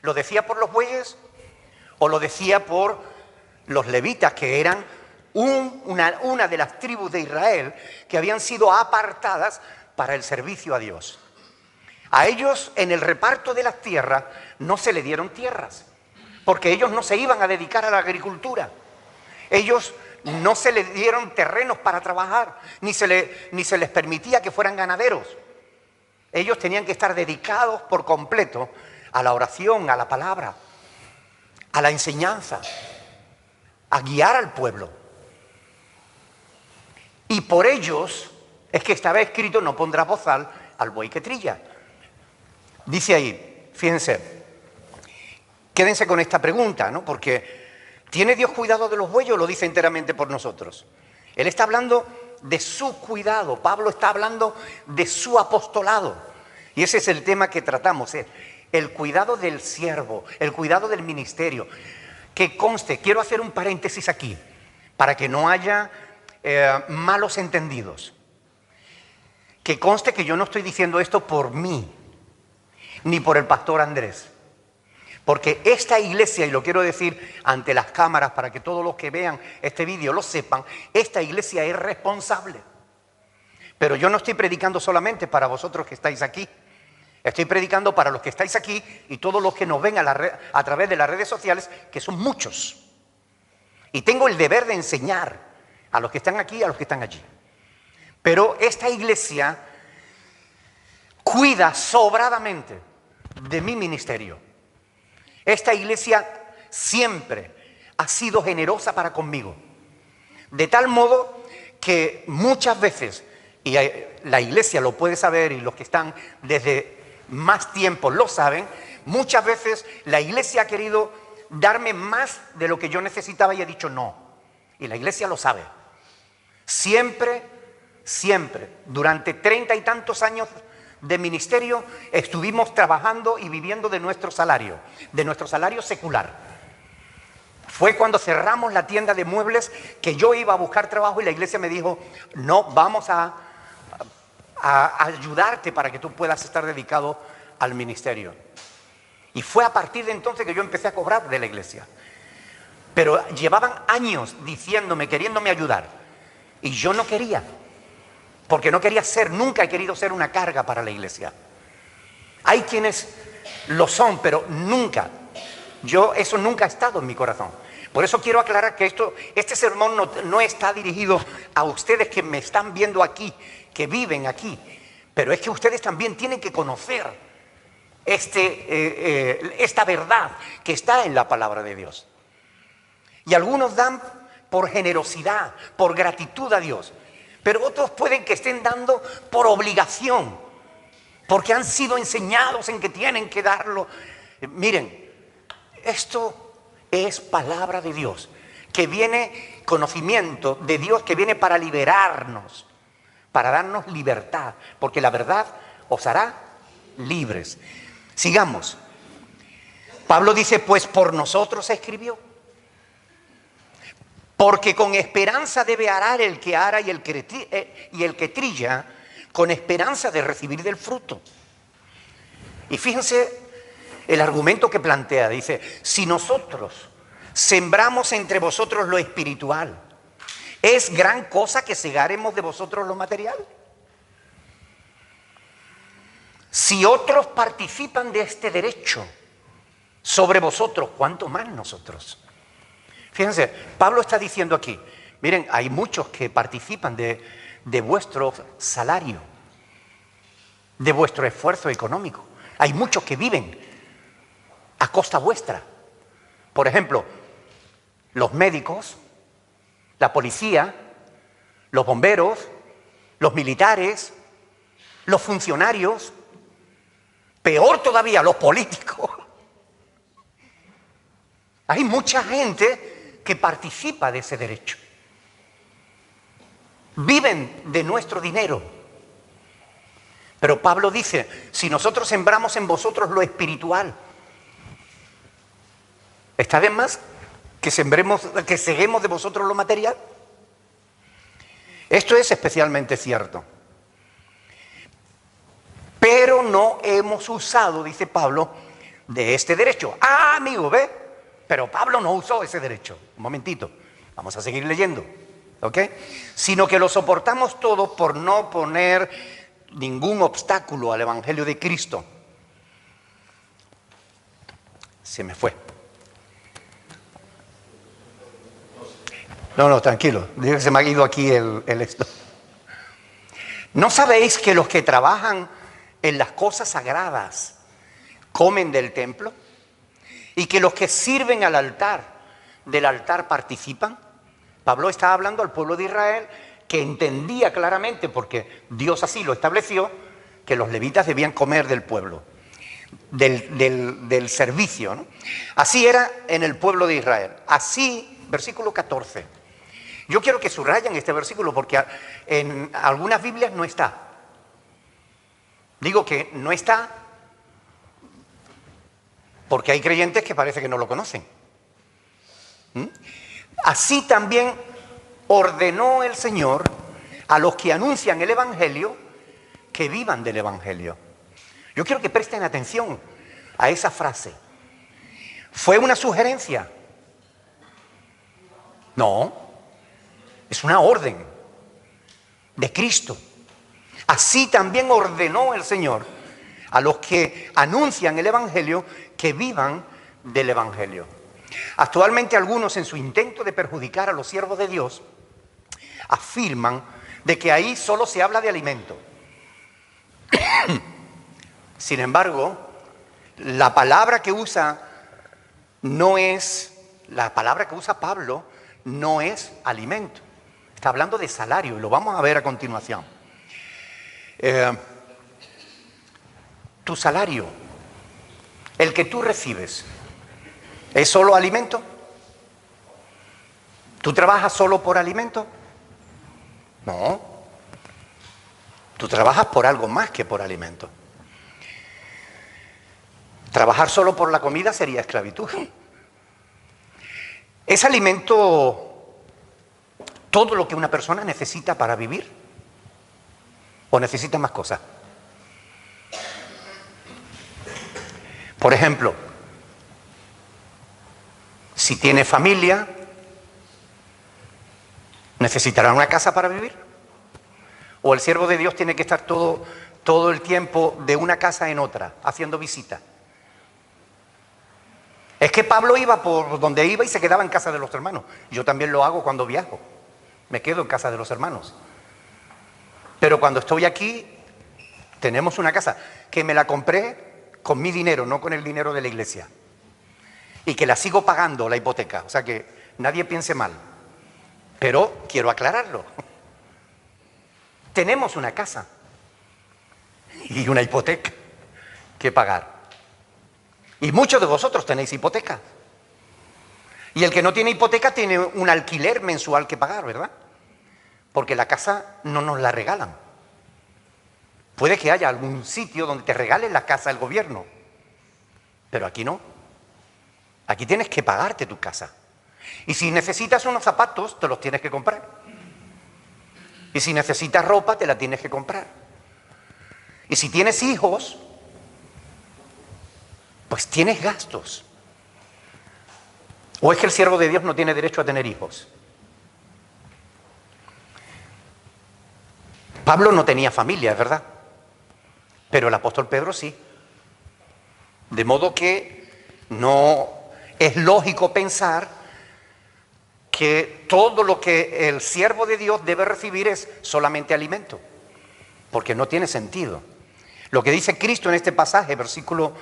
S4: ¿lo decía por los bueyes o lo decía por los levitas, que eran una de las tribus de Israel que habían sido apartadas para el servicio a Dios? A ellos, en el reparto de las tierras, no se le dieron tierras, porque ellos no se iban a dedicar a la agricultura. Ellos no se les dieron terrenos para trabajar, ni se les permitía que fueran ganaderos. Ellos tenían que estar dedicados por completo a la oración, a la palabra, a la enseñanza, a guiar al pueblo. Y por ellos es que estaba escrito: no pondrás bozal al buey que trilla. Dice ahí, fíjense, quédense con esta pregunta, ¿no? Porque ¿tiene Dios cuidado de los bueyes o lo dice enteramente por nosotros? Él está hablando de su cuidado. Pablo está hablando de su apostolado. Y ese es el tema que tratamos, el cuidado del siervo, el cuidado del ministerio. Que conste, quiero hacer un paréntesis aquí, para que no haya malos entendidos. Que conste que yo no estoy diciendo esto por mí, ni por el pastor Andrés. Porque esta iglesia, y lo quiero decir ante las cámaras para que todos los que vean este vídeo lo sepan, esta iglesia es responsable. Pero yo no estoy predicando solamente para vosotros que estáis aquí. Estoy predicando para los que estáis aquí y todos los que nos ven a través de las redes sociales, que son muchos. Y tengo el deber de enseñar a los que están aquí y a los que están allí. Pero esta iglesia cuida sobradamente de mi ministerio. Esta iglesia siempre ha sido generosa para conmigo. De tal modo que muchas veces, y la iglesia lo puede saber y los que están desde más tiempo lo saben, muchas veces la iglesia ha querido darme más de lo que yo necesitaba y he dicho no. Y la iglesia lo sabe. Siempre, durante 30 y tantos años de ministerio, estuvimos trabajando y viviendo de nuestro salario secular. Fue cuando cerramos la tienda de muebles que yo iba a buscar trabajo y la iglesia me dijo: no, vamos a ayudarte para que tú puedas estar dedicado al ministerio. Y fue a partir de entonces que yo empecé a cobrar de la iglesia. Pero llevaban años diciéndome, queriéndome ayudar, y yo no quería. Porque no quería ser, nunca he querido ser una carga para la iglesia. Hay quienes lo son, pero nunca. Eso nunca ha estado en mi corazón. Por eso quiero aclarar que este sermón no está dirigido a ustedes que me están viendo aquí, que viven aquí. Pero es que ustedes también tienen que conocer esta verdad que está en la palabra de Dios. Y algunos dan por generosidad, por gratitud a Dios. Pero otros pueden que estén dando por obligación, porque han sido enseñados en que tienen que darlo. Miren, esto es palabra de Dios, que viene, conocimiento de Dios que viene para liberarnos, para darnos libertad, porque la verdad os hará libres. Sigamos. Pablo dice: pues por nosotros se escribió. Porque con esperanza debe arar el que ara y el que trilla, con esperanza de recibir del fruto. Y fíjense el argumento que plantea. Dice, si nosotros sembramos entre vosotros lo espiritual, ¿es gran cosa que segaremos de vosotros lo material? Si otros participan de este derecho sobre vosotros, ¿cuánto más nosotros? Fíjense, Pablo está diciendo aquí, miren, hay muchos que participan de vuestro salario, de vuestro esfuerzo económico. Hay muchos que viven a costa vuestra. Por ejemplo, los médicos, la policía, los bomberos, los militares, los funcionarios, peor todavía, los políticos. Hay mucha gente que participa de ese derecho. Viven de nuestro dinero. Pero Pablo dice, si nosotros sembramos en vosotros lo espiritual, ¿está de más que seguemos de vosotros lo material? Esto es especialmente cierto. Pero no hemos usado, dice Pablo, de este derecho. Ah, amigo, ¿ve? Pero Pablo no usó ese derecho. Un momentito, vamos a seguir leyendo, ¿ok? Sino que lo soportamos todo por no poner ningún obstáculo al Evangelio de Cristo. Se me fue. No, tranquilo, se me ha ido aquí el esto. ¿No sabéis que los que trabajan en las cosas sagradas comen del templo? Y que los que sirven al altar, del altar participan. Pablo está hablando al pueblo de Israel que entendía claramente, porque Dios así lo estableció, que los levitas debían comer del pueblo, del servicio, ¿no? Así era en el pueblo de Israel. Así, versículo 14. Yo quiero que subrayen este versículo porque en algunas Biblias no está. Digo que no está porque hay creyentes que parece que no lo conocen. Así también ordenó el Señor a los que anuncian el Evangelio que vivan del Evangelio. Yo quiero que presten atención a esa frase. ¿Fue una sugerencia? No, es una orden de Cristo. Así también ordenó el Señor a los que anuncian el Evangelio que vivan del Evangelio. Actualmente algunos, en su intento de perjudicar a los siervos de Dios, afirman de que ahí solo se habla de alimento. Sin embargo, la palabra que usa Pablo no es alimento. Está hablando de salario y lo vamos a ver a continuación. Tu salario, el que tú recibes, ¿es solo alimento? ¿Tú trabajas solo por alimento? No. Tú trabajas por algo más que por alimento. Trabajar solo por la comida sería esclavitud. ¿Es alimento todo lo que una persona necesita para vivir? ¿O necesita más cosas? Por ejemplo, si tiene familia, ¿necesitará una casa para vivir? ¿O el siervo de Dios tiene que estar todo el tiempo de una casa en otra, haciendo visitas? Es que Pablo iba por donde iba y se quedaba en casa de los hermanos. Yo también lo hago cuando viajo. Me quedo en casa de los hermanos. Pero cuando estoy aquí, tenemos una casa que me la compré con mi dinero, no con el dinero de la iglesia. Y que la sigo pagando, la hipoteca. O sea que nadie piense mal. Pero quiero aclararlo. Tenemos una casa y una hipoteca que pagar. Y muchos de vosotros tenéis hipoteca. Y el que no tiene hipoteca tiene un alquiler mensual que pagar, ¿verdad? Porque la casa no nos la regalan. Puede que haya algún sitio donde te regalen la casa el gobierno, pero aquí no. Aquí tienes que pagarte tu casa. Y si necesitas unos zapatos, te los tienes que comprar. Y si necesitas ropa, te la tienes que comprar. Y si tienes hijos, pues tienes gastos. ¿O es que el siervo de Dios no tiene derecho a tener hijos? Pablo no tenía familia, es verdad. Pero el apóstol Pedro sí. De modo que no es lógico pensar que todo lo que el siervo de Dios debe recibir es solamente alimento, porque no tiene sentido. Lo que dice Cristo en este pasaje, versículo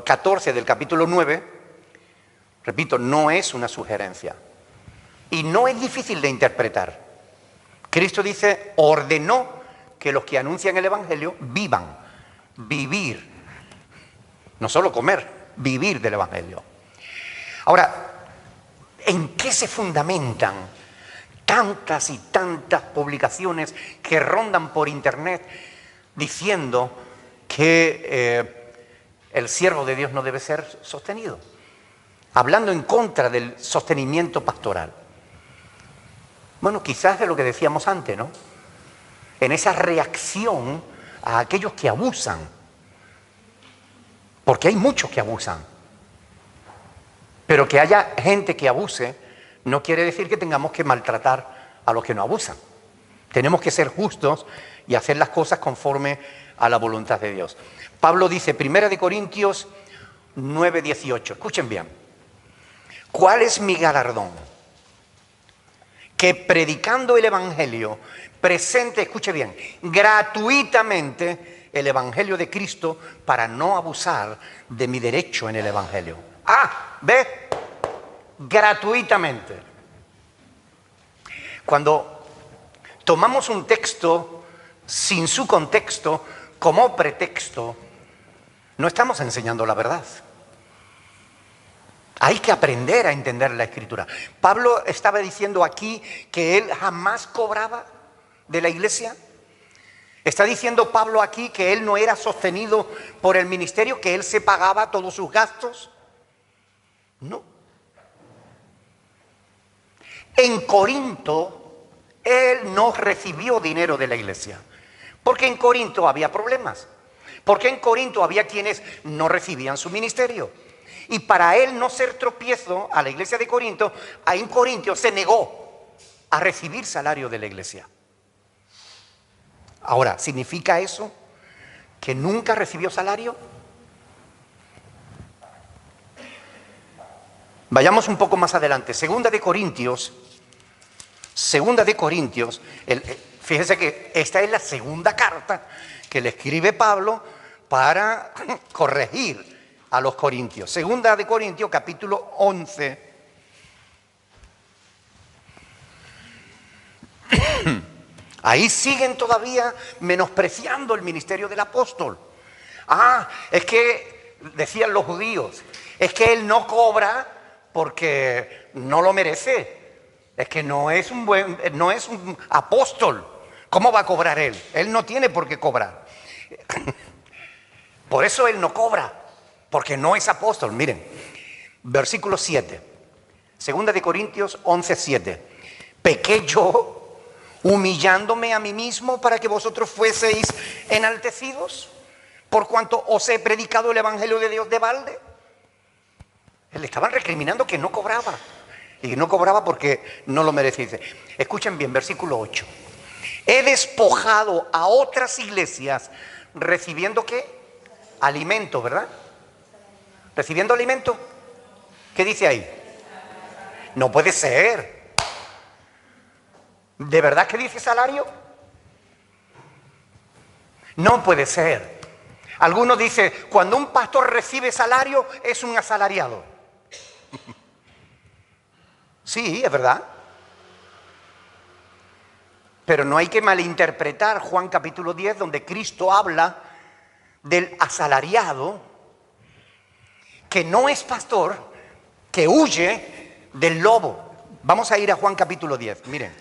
S4: 14 del capítulo 9, repito, no es una sugerencia y no es difícil de interpretar. Cristo dice, ordenó que los que anuncian el Evangelio vivan, vivir, no solo comer, vivir del Evangelio. Ahora, ¿en qué se fundamentan tantas y tantas publicaciones que rondan por internet diciendo que el siervo de Dios no debe ser sostenido? Hablando en contra del sostenimiento pastoral. Bueno, quizás de lo que decíamos antes, ¿no? En esa reacción a aquellos que abusan. Porque hay muchos que abusan. Pero que haya gente que abuse no quiere decir que tengamos que maltratar a los que no abusan. Tenemos que ser justos y hacer las cosas conforme a la voluntad de Dios. Pablo dice, 1 Corintios 9:18, escuchen bien, ¿cuál es mi galardón? Que predicando el Evangelio, presente, escuche bien, gratuitamente el Evangelio de Cristo para no abusar de mi derecho en el Evangelio. ¿Ve? Gratuitamente. Cuando tomamos un texto sin su contexto como pretexto, no estamos enseñando la verdad. Hay que aprender a entender la Escritura. Pablo estaba diciendo aquí que él jamás cobraba de la iglesia. Está diciendo Pablo aquí que él no era sostenido por el ministerio, que él se pagaba todos sus gastos. No. En Corinto, él no recibió dinero de la iglesia, porque en Corinto había problemas, porque en Corinto había quienes no recibían su ministerio. Y para él no ser tropiezo a la iglesia de Corinto, ahí en Corinto se negó a recibir salario de la iglesia. Ahora, ¿significa eso que nunca recibió salario? Vayamos un poco más adelante. Segunda de Corintios, fíjense que esta es la segunda carta que le escribe Pablo para corregir a los corintios. Segunda de Corintios, capítulo 11. Ahí siguen todavía menospreciando el ministerio del apóstol. Es que, decían los judíos, es que él no cobra porque no lo merece. Es que no es un apóstol. ¿Cómo va a cobrar él? Él no tiene por qué cobrar. Por eso él no cobra, porque no es apóstol. Miren, versículo 7. Segunda de Corintios 11:7. ¿Pequé yo humillándome a mí mismo para que vosotros fueseis enaltecidos? Por cuanto os he predicado el evangelio de Dios de balde. Le estaban recriminando que no cobraba. Y que no cobraba porque no lo merecía. Escuchen bien, versículo 8. He despojado a otras iglesias recibiendo ¿qué? Alimento, ¿verdad? ¿Recibiendo alimento? ¿Qué dice ahí? No puede ser. ¿De verdad que dice salario? No puede ser. Algunos dicen, cuando un pastor recibe salario, es un asalariado. Sí, es verdad. Pero no hay que malinterpretar Juan capítulo 10, donde Cristo habla del asalariado, que no es pastor, que huye del lobo. Vamos a ir a Juan capítulo 10, miren.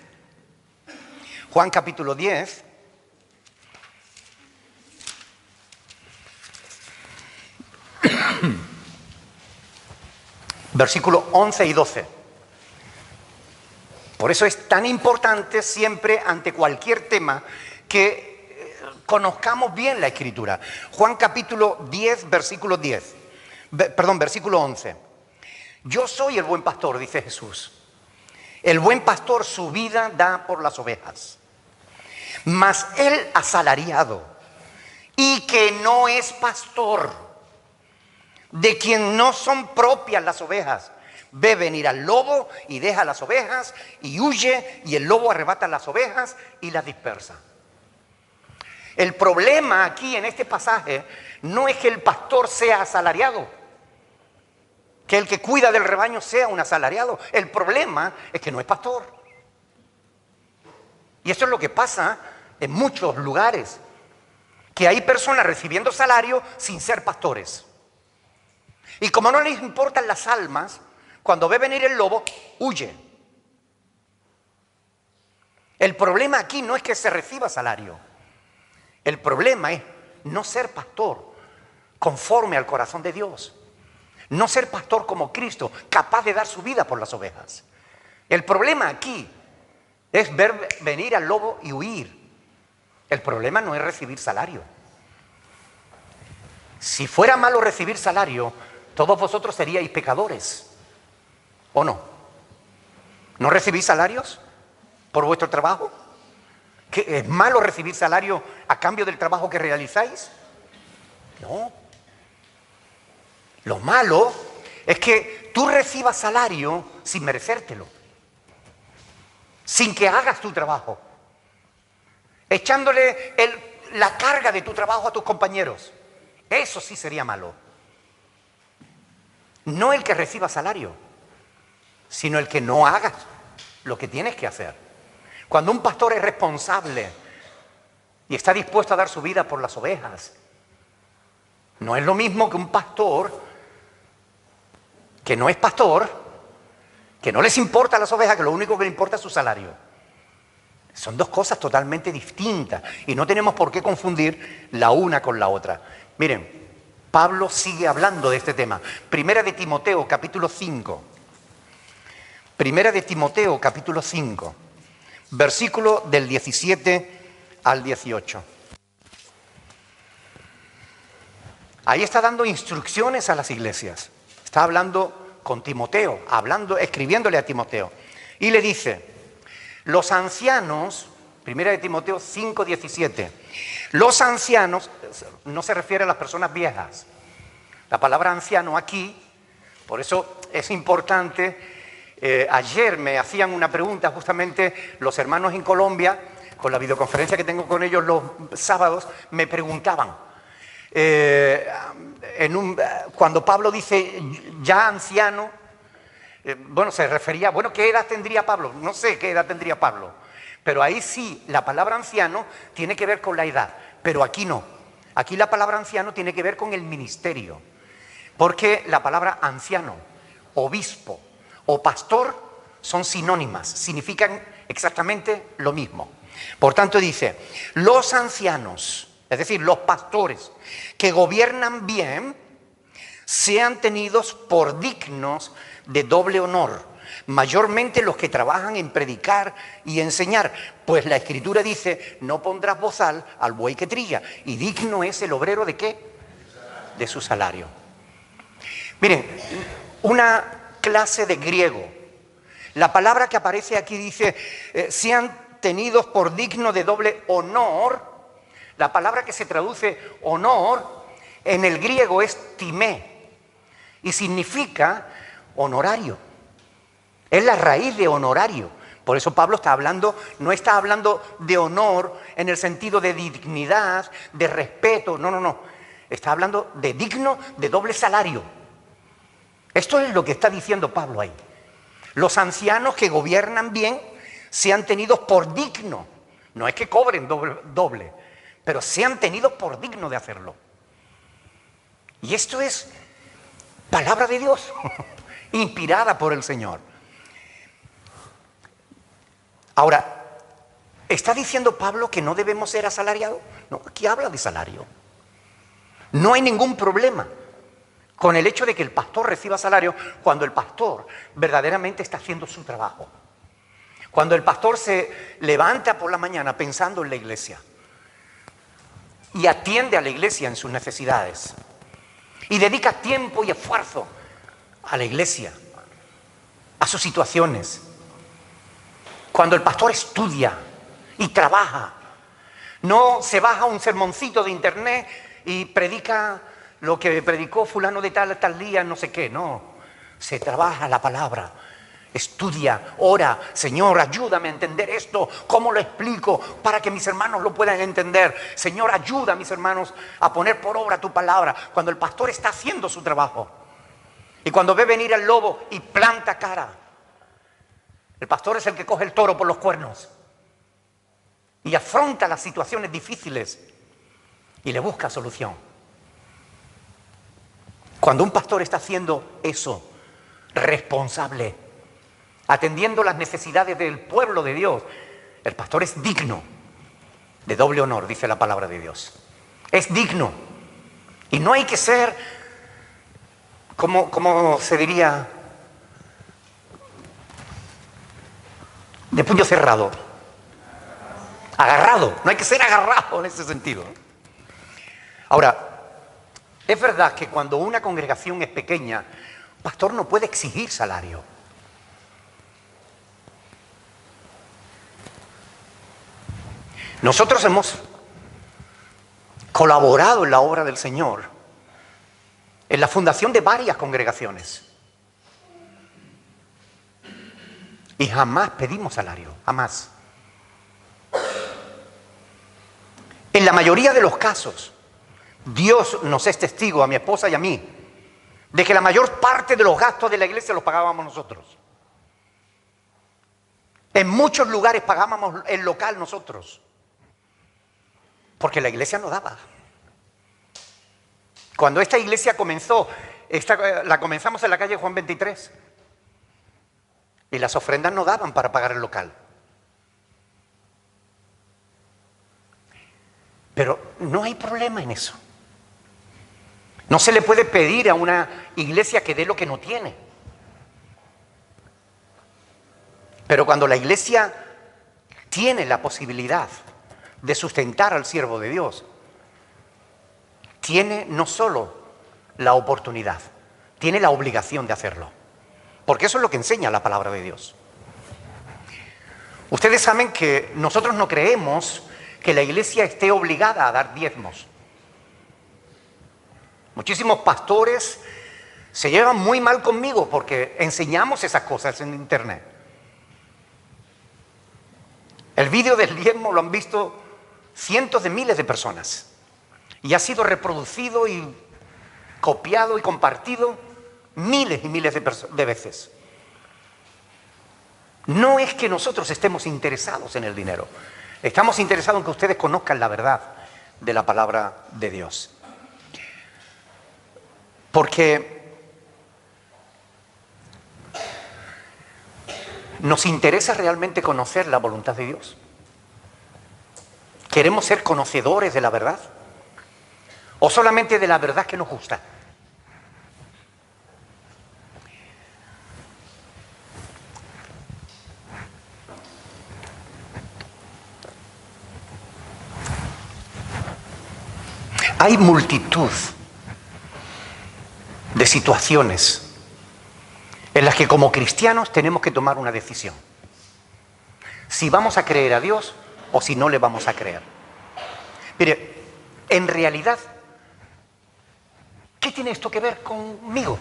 S4: Juan capítulo 10. Versículo 11 y 12. Por eso es tan importante siempre ante cualquier tema que conozcamos bien la Escritura. Juan capítulo 10, versículo 10. Versículo 11. Yo soy el buen pastor, dice Jesús. El buen pastor su vida da por las ovejas. Mas el asalariado y que no es pastor, de quien no son propias las ovejas, ve venir al lobo y deja las ovejas y huye, y el lobo arrebata las ovejas y las dispersa. El problema aquí en este pasaje no es que el pastor sea asalariado, que el que cuida del rebaño sea un asalariado. El problema es que no es pastor. Y eso es lo que pasa en muchos lugares, que hay personas recibiendo salario sin ser pastores. Y como no les importan las almas, cuando ve venir el lobo, huye. El problema aquí no es que se reciba salario. El problema es no ser pastor conforme al corazón de Dios. No ser pastor como Cristo, capaz de dar su vida por las ovejas. El problema aquí es ver venir al lobo y huir. El problema no es recibir salario. Si fuera malo recibir salario, todos vosotros seríais pecadores. ¿O no? ¿No recibís salarios por vuestro trabajo? ¿Que es malo recibir salario a cambio del trabajo que realizáis? No. Lo malo es que tú recibas salario sin merecértelo, sin que hagas tu trabajo, echándole la carga de tu trabajo a tus compañeros. Eso sí sería malo. No el que reciba salario, sino el que no hagas lo que tienes que hacer. Cuando un pastor es responsable y está dispuesto a dar su vida por las ovejas, no es lo mismo que un pastor que no es pastor, que no les importa las ovejas, que lo único que le importa es su salario. Son dos cosas totalmente distintas y no tenemos por qué confundir la una con la otra. Miren, Pablo sigue hablando de este tema. Primera de Timoteo, capítulo 5. Primera de Timoteo, capítulo 5, versículo del 17 al 18. Ahí está dando instrucciones a las iglesias. Está hablando con Timoteo, escribiéndole a Timoteo. Y le dice, los ancianos, primera de Timoteo 5, 17, los ancianos, no se refiere a las personas viejas. La palabra anciano aquí, por eso es importante. Ayer me hacían una pregunta justamente los hermanos en Colombia, con la videoconferencia que tengo con ellos los sábados, me preguntaban, cuando Pablo dice ya anciano, se refería, ¿qué edad tendría Pablo? No sé qué edad tendría Pablo, pero ahí sí, la palabra anciano tiene que ver con la edad, pero aquí no. Aquí la palabra anciano tiene que ver con el ministerio, porque la palabra anciano, obispo o pastor son sinónimas, significan exactamente lo mismo. Por tanto dice, los ancianos, es decir, los pastores que gobiernan bien, sean tenidos por dignos de doble honor, mayormente los que trabajan en predicar y enseñar, pues la Escritura dice, no pondrás bozal al buey que trilla, y digno es el obrero ¿de qué? De su salario. Miren, una clase de griego. La palabra que aparece aquí dice, sean tenidos por digno de doble honor. La palabra que se traduce honor en el griego es timé y significa honorario. Es la raíz de honorario. Por eso Pablo no está hablando de honor en el sentido de dignidad, de respeto. No. Está hablando de digno de doble salario. Esto es lo que está diciendo Pablo ahí. Los ancianos que gobiernan bien sean tenidos por digno. No es que cobren doble, pero sean tenidos por digno de hacerlo. Y esto es palabra de Dios, inspirada por el Señor. Ahora, ¿está diciendo Pablo que no debemos ser asalariados? No, aquí habla de salario. No hay ningún problema con el hecho de que el pastor reciba salario cuando el pastor verdaderamente está haciendo su trabajo. Cuando el pastor se levanta por la mañana pensando en la iglesia y atiende a la iglesia en sus necesidades y dedica tiempo y esfuerzo a la iglesia, a sus situaciones. Cuando el pastor estudia y trabaja, no se baja un sermoncito de internet y predica lo que predicó fulano de tal día, no sé qué, no. Se trabaja la palabra, estudia, ora, Señor, ayúdame a entender esto, ¿cómo lo explico para que mis hermanos lo puedan entender? Señor, ayuda a mis hermanos a poner por obra tu palabra. Cuando el pastor está haciendo su trabajo y cuando ve venir al lobo y planta cara, el pastor es el que coge el toro por los cuernos y afronta las situaciones difíciles y le busca solución. Cuando un pastor está haciendo eso, responsable, atendiendo las necesidades del pueblo de Dios, el pastor es digno de doble honor, dice la palabra de Dios. Es digno. Y no hay que ser, como se diría, de puño cerrado. Agarrado. No hay que ser agarrado en ese sentido. Ahora, es verdad que cuando una congregación es pequeña, el pastor no puede exigir salario. Nosotros hemos colaborado en la obra del Señor, en la fundación de varias congregaciones. Y jamás pedimos salario, jamás. En la mayoría de los casos, Dios nos es testigo, a mi esposa y a mí, de que la mayor parte de los gastos de la iglesia los pagábamos nosotros. En muchos lugares pagábamos el local nosotros, porque la iglesia no daba. Cuando esta iglesia comenzó, la comenzamos en la calle Juan 23, y las ofrendas no daban para pagar el local. Pero no hay problema en eso. No se le puede pedir a una iglesia que dé lo que no tiene. Pero cuando la iglesia tiene la posibilidad de sustentar al siervo de Dios, tiene no solo la oportunidad, tiene la obligación de hacerlo. Porque eso es lo que enseña la palabra de Dios. Ustedes saben que nosotros no creemos que la iglesia esté obligada a dar diezmos. Muchísimos pastores se llevan muy mal conmigo porque enseñamos esas cosas en internet. El vídeo del diezmo lo han visto cientos de miles de personas y ha sido reproducido y copiado y compartido miles y miles de veces. No es que nosotros estemos interesados en el dinero, estamos interesados en que ustedes conozcan la verdad de la palabra de Dios. Porque nos interesa realmente conocer la voluntad de Dios. ¿Queremos ser conocedores de la verdad? ¿O solamente de la verdad que nos gusta? Hay multitud de situaciones en las que como cristianos tenemos que tomar una decisión. Si vamos a creer a Dios o si no le vamos a creer. Mire, en realidad, ¿qué tiene esto que ver conmigo?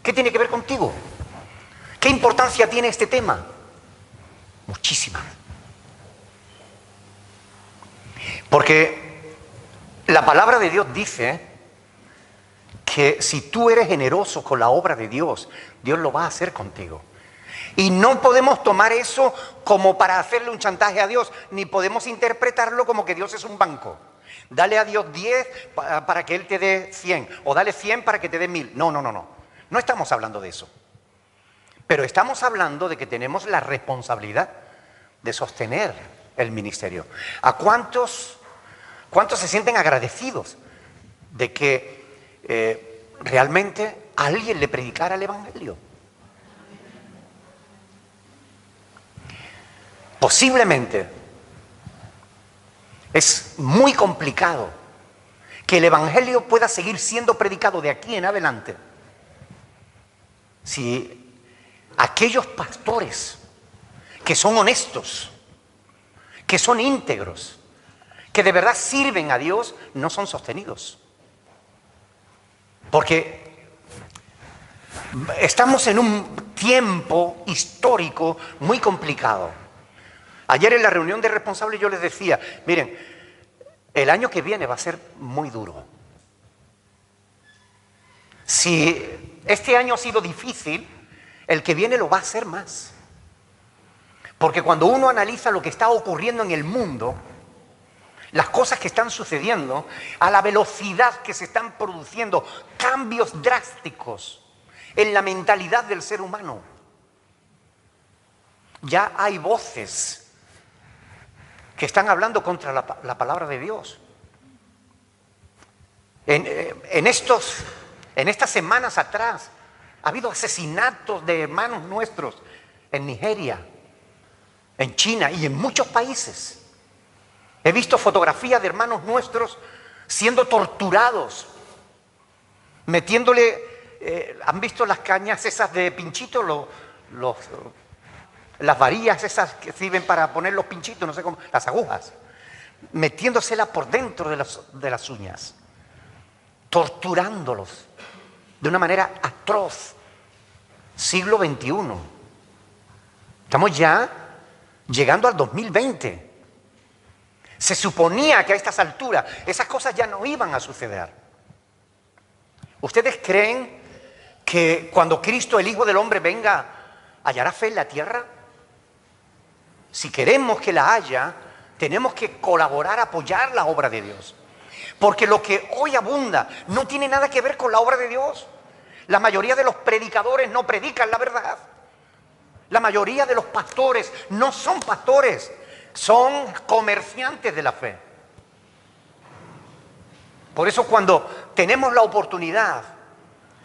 S4: ¿Qué tiene que ver contigo? ¿Qué importancia tiene este tema? Muchísima. Porque la palabra de Dios dice que si tú eres generoso con la obra de Dios, Dios lo va a hacer contigo. Y no podemos tomar eso como para hacerle un chantaje a Dios, ni podemos interpretarlo como que Dios es un banco. Dale a Dios 10 para que Él te dé 100, o dale 100 para que te dé 1000. No. No estamos hablando de eso. Pero estamos hablando de que tenemos la responsabilidad de sostener el ministerio. ¿A cuántos se sienten agradecidos de que realmente alguien le predicara el Evangelio? Posiblemente es muy complicado que el Evangelio pueda seguir siendo predicado de aquí en adelante si aquellos pastores que son honestos, que son íntegros, que de verdad sirven a Dios, no son sostenidos. Porque estamos en un tiempo histórico muy complicado. Ayer en la reunión de responsables yo les decía, miren, el año que viene va a ser muy duro. Si este año ha sido difícil, el que viene lo va a ser más. Porque cuando uno analiza lo que está ocurriendo en el mundo, las cosas que están sucediendo, a la velocidad que se están produciendo cambios drásticos en la mentalidad del ser humano, ya hay voces que están hablando contra la palabra de Dios. En estas semanas atrás ha habido asesinatos de hermanos nuestros en Nigeria, en China y en muchos países. He visto fotografías de hermanos nuestros siendo torturados, metiéndole, ¿han visto las cañas esas de pinchito? Las varillas esas que sirven para poner los pinchitos, no sé cómo, las agujas, metiéndoselas por dentro de las uñas, torturándolos de una manera atroz. Siglo XXI. Estamos ya llegando al 2020. Se suponía que a estas alturas esas cosas ya no iban a suceder. ¿Ustedes creen que cuando Cristo, el Hijo del Hombre, venga, hallará fe en la tierra? Si queremos que la haya, tenemos que colaborar, apoyar la obra de Dios. Porque lo que hoy abunda no tiene nada que ver con la obra de Dios. La mayoría de los predicadores no predican la verdad. La mayoría de los pastores no son pastores, son comerciantes de la fe. Por eso cuando tenemos la oportunidad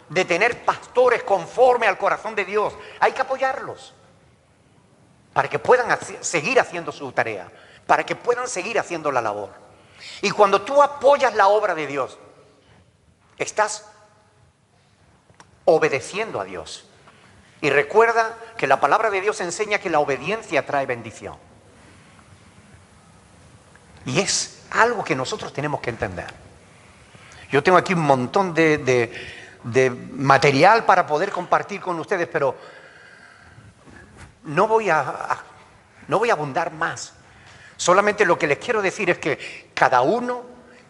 S4: de tener pastores conforme al corazón de Dios, hay que apoyarlos para que puedan seguir haciendo su tarea, para que puedan seguir haciendo la labor. Y cuando tú apoyas la obra de Dios, estás obedeciendo a Dios. Y recuerda que la palabra de Dios enseña que la obediencia trae bendición. Y es algo que nosotros tenemos que entender. Yo tengo aquí un montón de material para poder compartir con ustedes, pero no voy a abundar más. Solamente lo que les quiero decir es que cada uno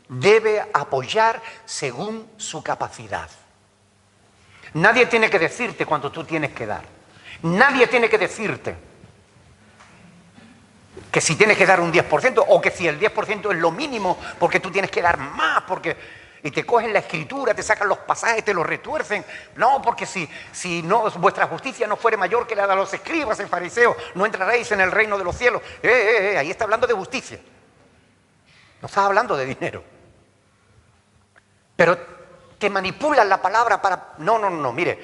S4: debe apoyar según su capacidad. Nadie tiene que decirte cuánto tú tienes que dar. Nadie tiene que decirte que si tienes que dar un 10% o que si el 10% es lo mínimo porque tú tienes que dar más, y te cogen la escritura, te sacan los pasajes, te los retuercen. No, porque si no, vuestra justicia no fuere mayor que la de los escribas y fariseos, no entraréis en el reino de los cielos. Ahí está hablando de justicia. No está hablando de dinero. Pero te manipulan la palabra para... No, mire,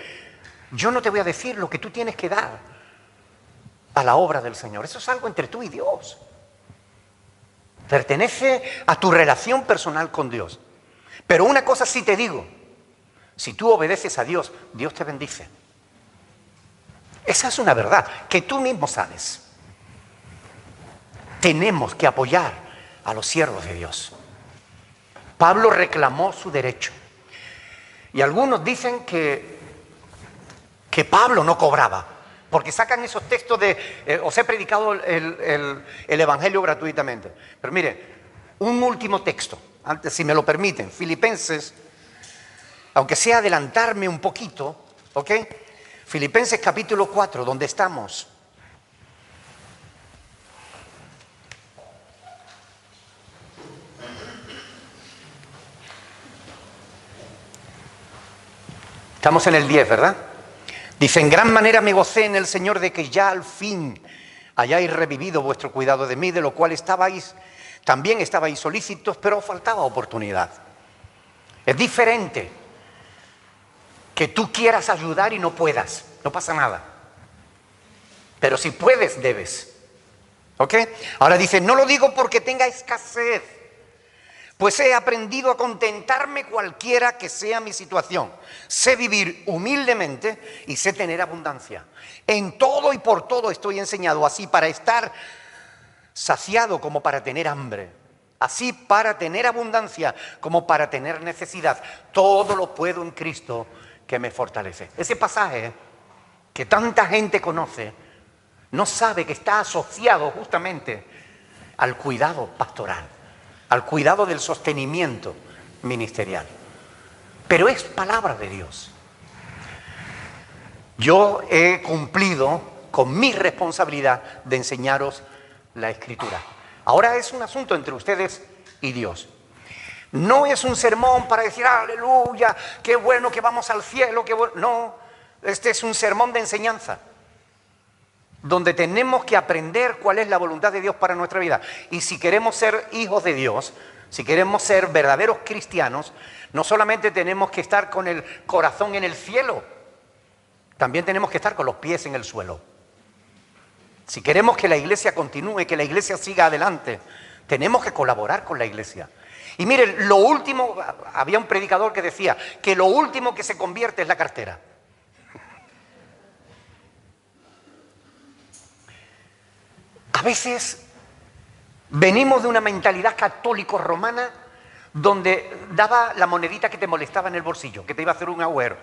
S4: yo no te voy a decir lo que tú tienes que dar a la obra del Señor. Eso es algo entre tú y Dios. Pertenece a tu relación personal con Dios. Pero una cosa sí te digo, si tú obedeces a Dios, Dios te bendice. Esa es una verdad que tú mismo sabes. Tenemos que apoyar a los siervos de Dios. Pablo reclamó su derecho. Y algunos dicen que Pablo no cobraba, porque sacan esos textos de os he predicado el Evangelio gratuitamente. Pero mire, un último texto, antes, si me lo permiten, Filipenses, aunque sea adelantarme un poquito, ¿ok? Filipenses capítulo 4, donde estamos. Estamos en el 10, ¿verdad? Dice, en gran manera me gocé en el Señor de que ya al fin hayáis revivido vuestro cuidado de mí, de lo cual también estabais solícitos, pero os faltaba oportunidad. Es diferente que tú quieras ayudar y no puedas, no pasa nada. Pero si puedes, debes. ¿Ok? Ahora dice, no lo digo porque tenga escasez, pues he aprendido a contentarme cualquiera que sea mi situación. Sé vivir humildemente y sé tener abundancia. En todo y por todo estoy enseñado, así para estar saciado como para tener hambre, así para tener abundancia como para tener necesidad. Todo lo puedo en Cristo que me fortalece. Ese pasaje que tanta gente conoce, no sabe que está asociado justamente al cuidado pastoral, al cuidado del sostenimiento ministerial. Pero es palabra de Dios. Yo he cumplido con mi responsabilidad de enseñaros la Escritura. Ahora es un asunto entre ustedes y Dios. No es un sermón para decir, aleluya, qué bueno que vamos al cielo, qué bueno. No, este es un sermón de enseñanza, donde tenemos que aprender cuál es la voluntad de Dios para nuestra vida. Y si queremos ser hijos de Dios, si queremos ser verdaderos cristianos, no solamente tenemos que estar con el corazón en el cielo, también tenemos que estar con los pies en el suelo. Si queremos que la iglesia continúe, que la iglesia siga adelante, tenemos que colaborar con la iglesia. Y miren, lo último, había un predicador que decía que lo último que se convierte es la cartera. A veces venimos de una mentalidad católico-romana donde daba la monedita que te molestaba en el bolsillo, que te iba a hacer un agujero.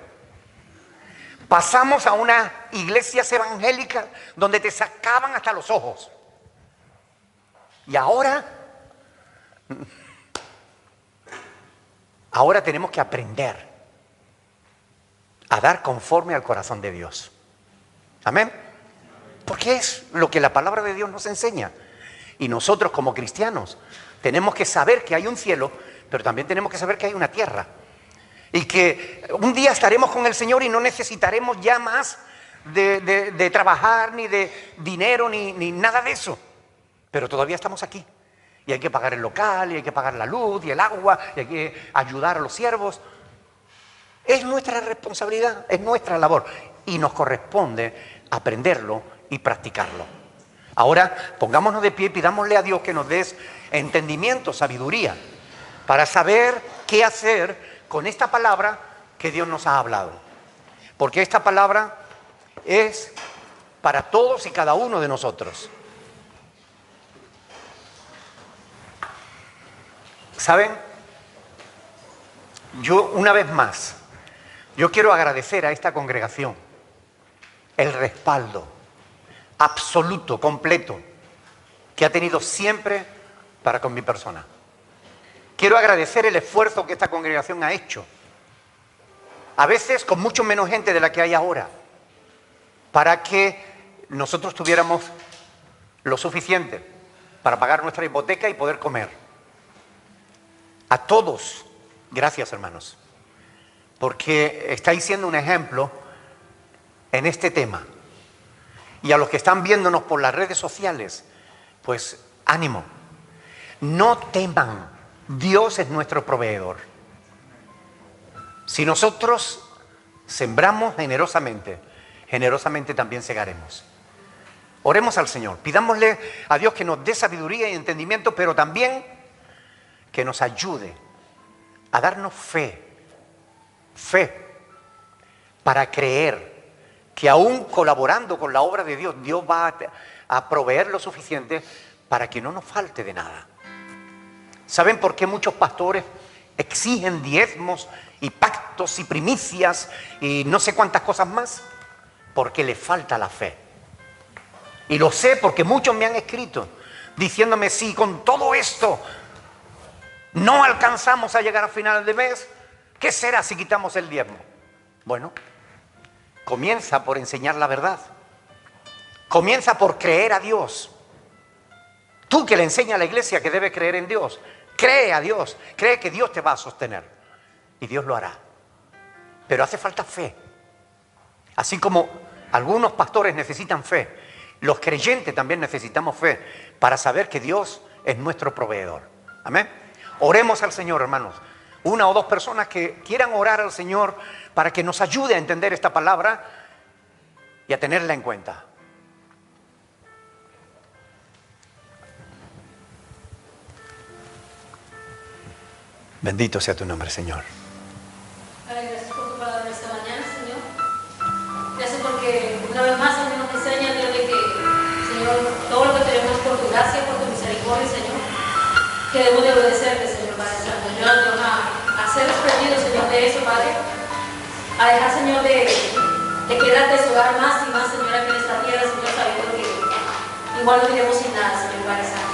S4: Pasamos a unas iglesias evangélicas donde te sacaban hasta los ojos. Y ahora tenemos que aprender a dar conforme al corazón de Dios. Amén. Porque es lo que la palabra de Dios nos enseña. Y nosotros como cristianos tenemos que saber que hay un cielo, pero también tenemos que saber que hay una tierra. Y que un día estaremos con el Señor y no necesitaremos ya más de trabajar, ni de dinero, ni nada de eso. Pero todavía estamos aquí. Y hay que pagar el local, y hay que pagar la luz, y el agua, y hay que ayudar a los siervos. Es nuestra responsabilidad, es nuestra labor. Y nos corresponde aprenderlo y practicarlo. Ahora, pongámonos de pie y pidámosle a Dios que nos dé entendimiento, sabiduría, para saber qué hacer con esta palabra que Dios nos ha hablado. Porque esta palabra es para todos y cada uno de nosotros. ¿Saben? Yo, una vez más, yo quiero agradecer a esta congregación el respaldo absoluto, completo, que ha tenido siempre para con mi persona. Quiero agradecer el esfuerzo que esta congregación ha hecho, a veces con mucho menos gente de la que hay ahora, para que nosotros tuviéramos lo suficiente para pagar nuestra hipoteca y poder comer. A todos, gracias hermanos, porque estáis siendo un ejemplo en este tema. Y a los que están viéndonos por las redes sociales, pues ánimo, no teman, Dios es nuestro proveedor. Si nosotros sembramos generosamente, generosamente también segaremos. Oremos al Señor, pidámosle a Dios que nos dé sabiduría y entendimiento, pero también que nos ayude a darnos fe para creer que aún colaborando con la obra de Dios, Dios va a proveer lo suficiente para que no nos falte de nada. ¿Saben por qué muchos pastores exigen diezmos y pactos y primicias y no sé cuántas cosas más? Porque les falta la fe. Y lo sé porque muchos me han escrito diciéndome, si con todo esto no alcanzamos a llegar a final de mes, ¿qué será si quitamos el diezmo? Bueno, comienza por enseñar la verdad. Comienza por creer a Dios. Tú que le enseñas a la iglesia que debe creer en Dios, cree a Dios, cree que Dios te va a sostener. Y Dios lo hará. Pero hace falta fe. Así como algunos pastores necesitan fe, los creyentes también necesitamos fe para saber que Dios es nuestro proveedor. Amén. Oremos al Señor, hermanos. Una o dos personas que quieran orar al Señor para que nos ayude a entender esta palabra y a tenerla en cuenta. Bendito sea tu nombre, Señor.
S10: Padre, gracias por tu palabra esta mañana, Señor. Gracias porque una vez más, Señor, nos enseña, Dios, de que, Señor, todo lo que tenemos es por tu gracia, por tu misericordia, Señor, que debemos de obedecerte, Señor, Padre Santo. Ayúdanos a ser desprendidos, Señor, de eso, Padre. A dejar, Señor, de querer atesorar más y más, Señor, aquí en esta tierra, Señor, sabiendo que igual no iremos sin nada, Señor, Padre Santo.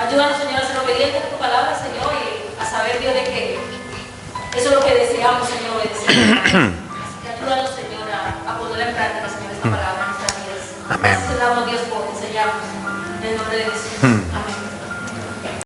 S10: Ayúdanos, Señor, a ser obedientes a tu palabra, Señor, y a saber, Dios, de que eso es lo que deseamos, Señor, obedecer. Así que ayúdanos, Señor, a poner en práctica, Señor, esta palabra en nuestras vidas.
S4: Amén.
S10: Gracias te damos, Dios, por enseñarnos. En el nombre de Jesús.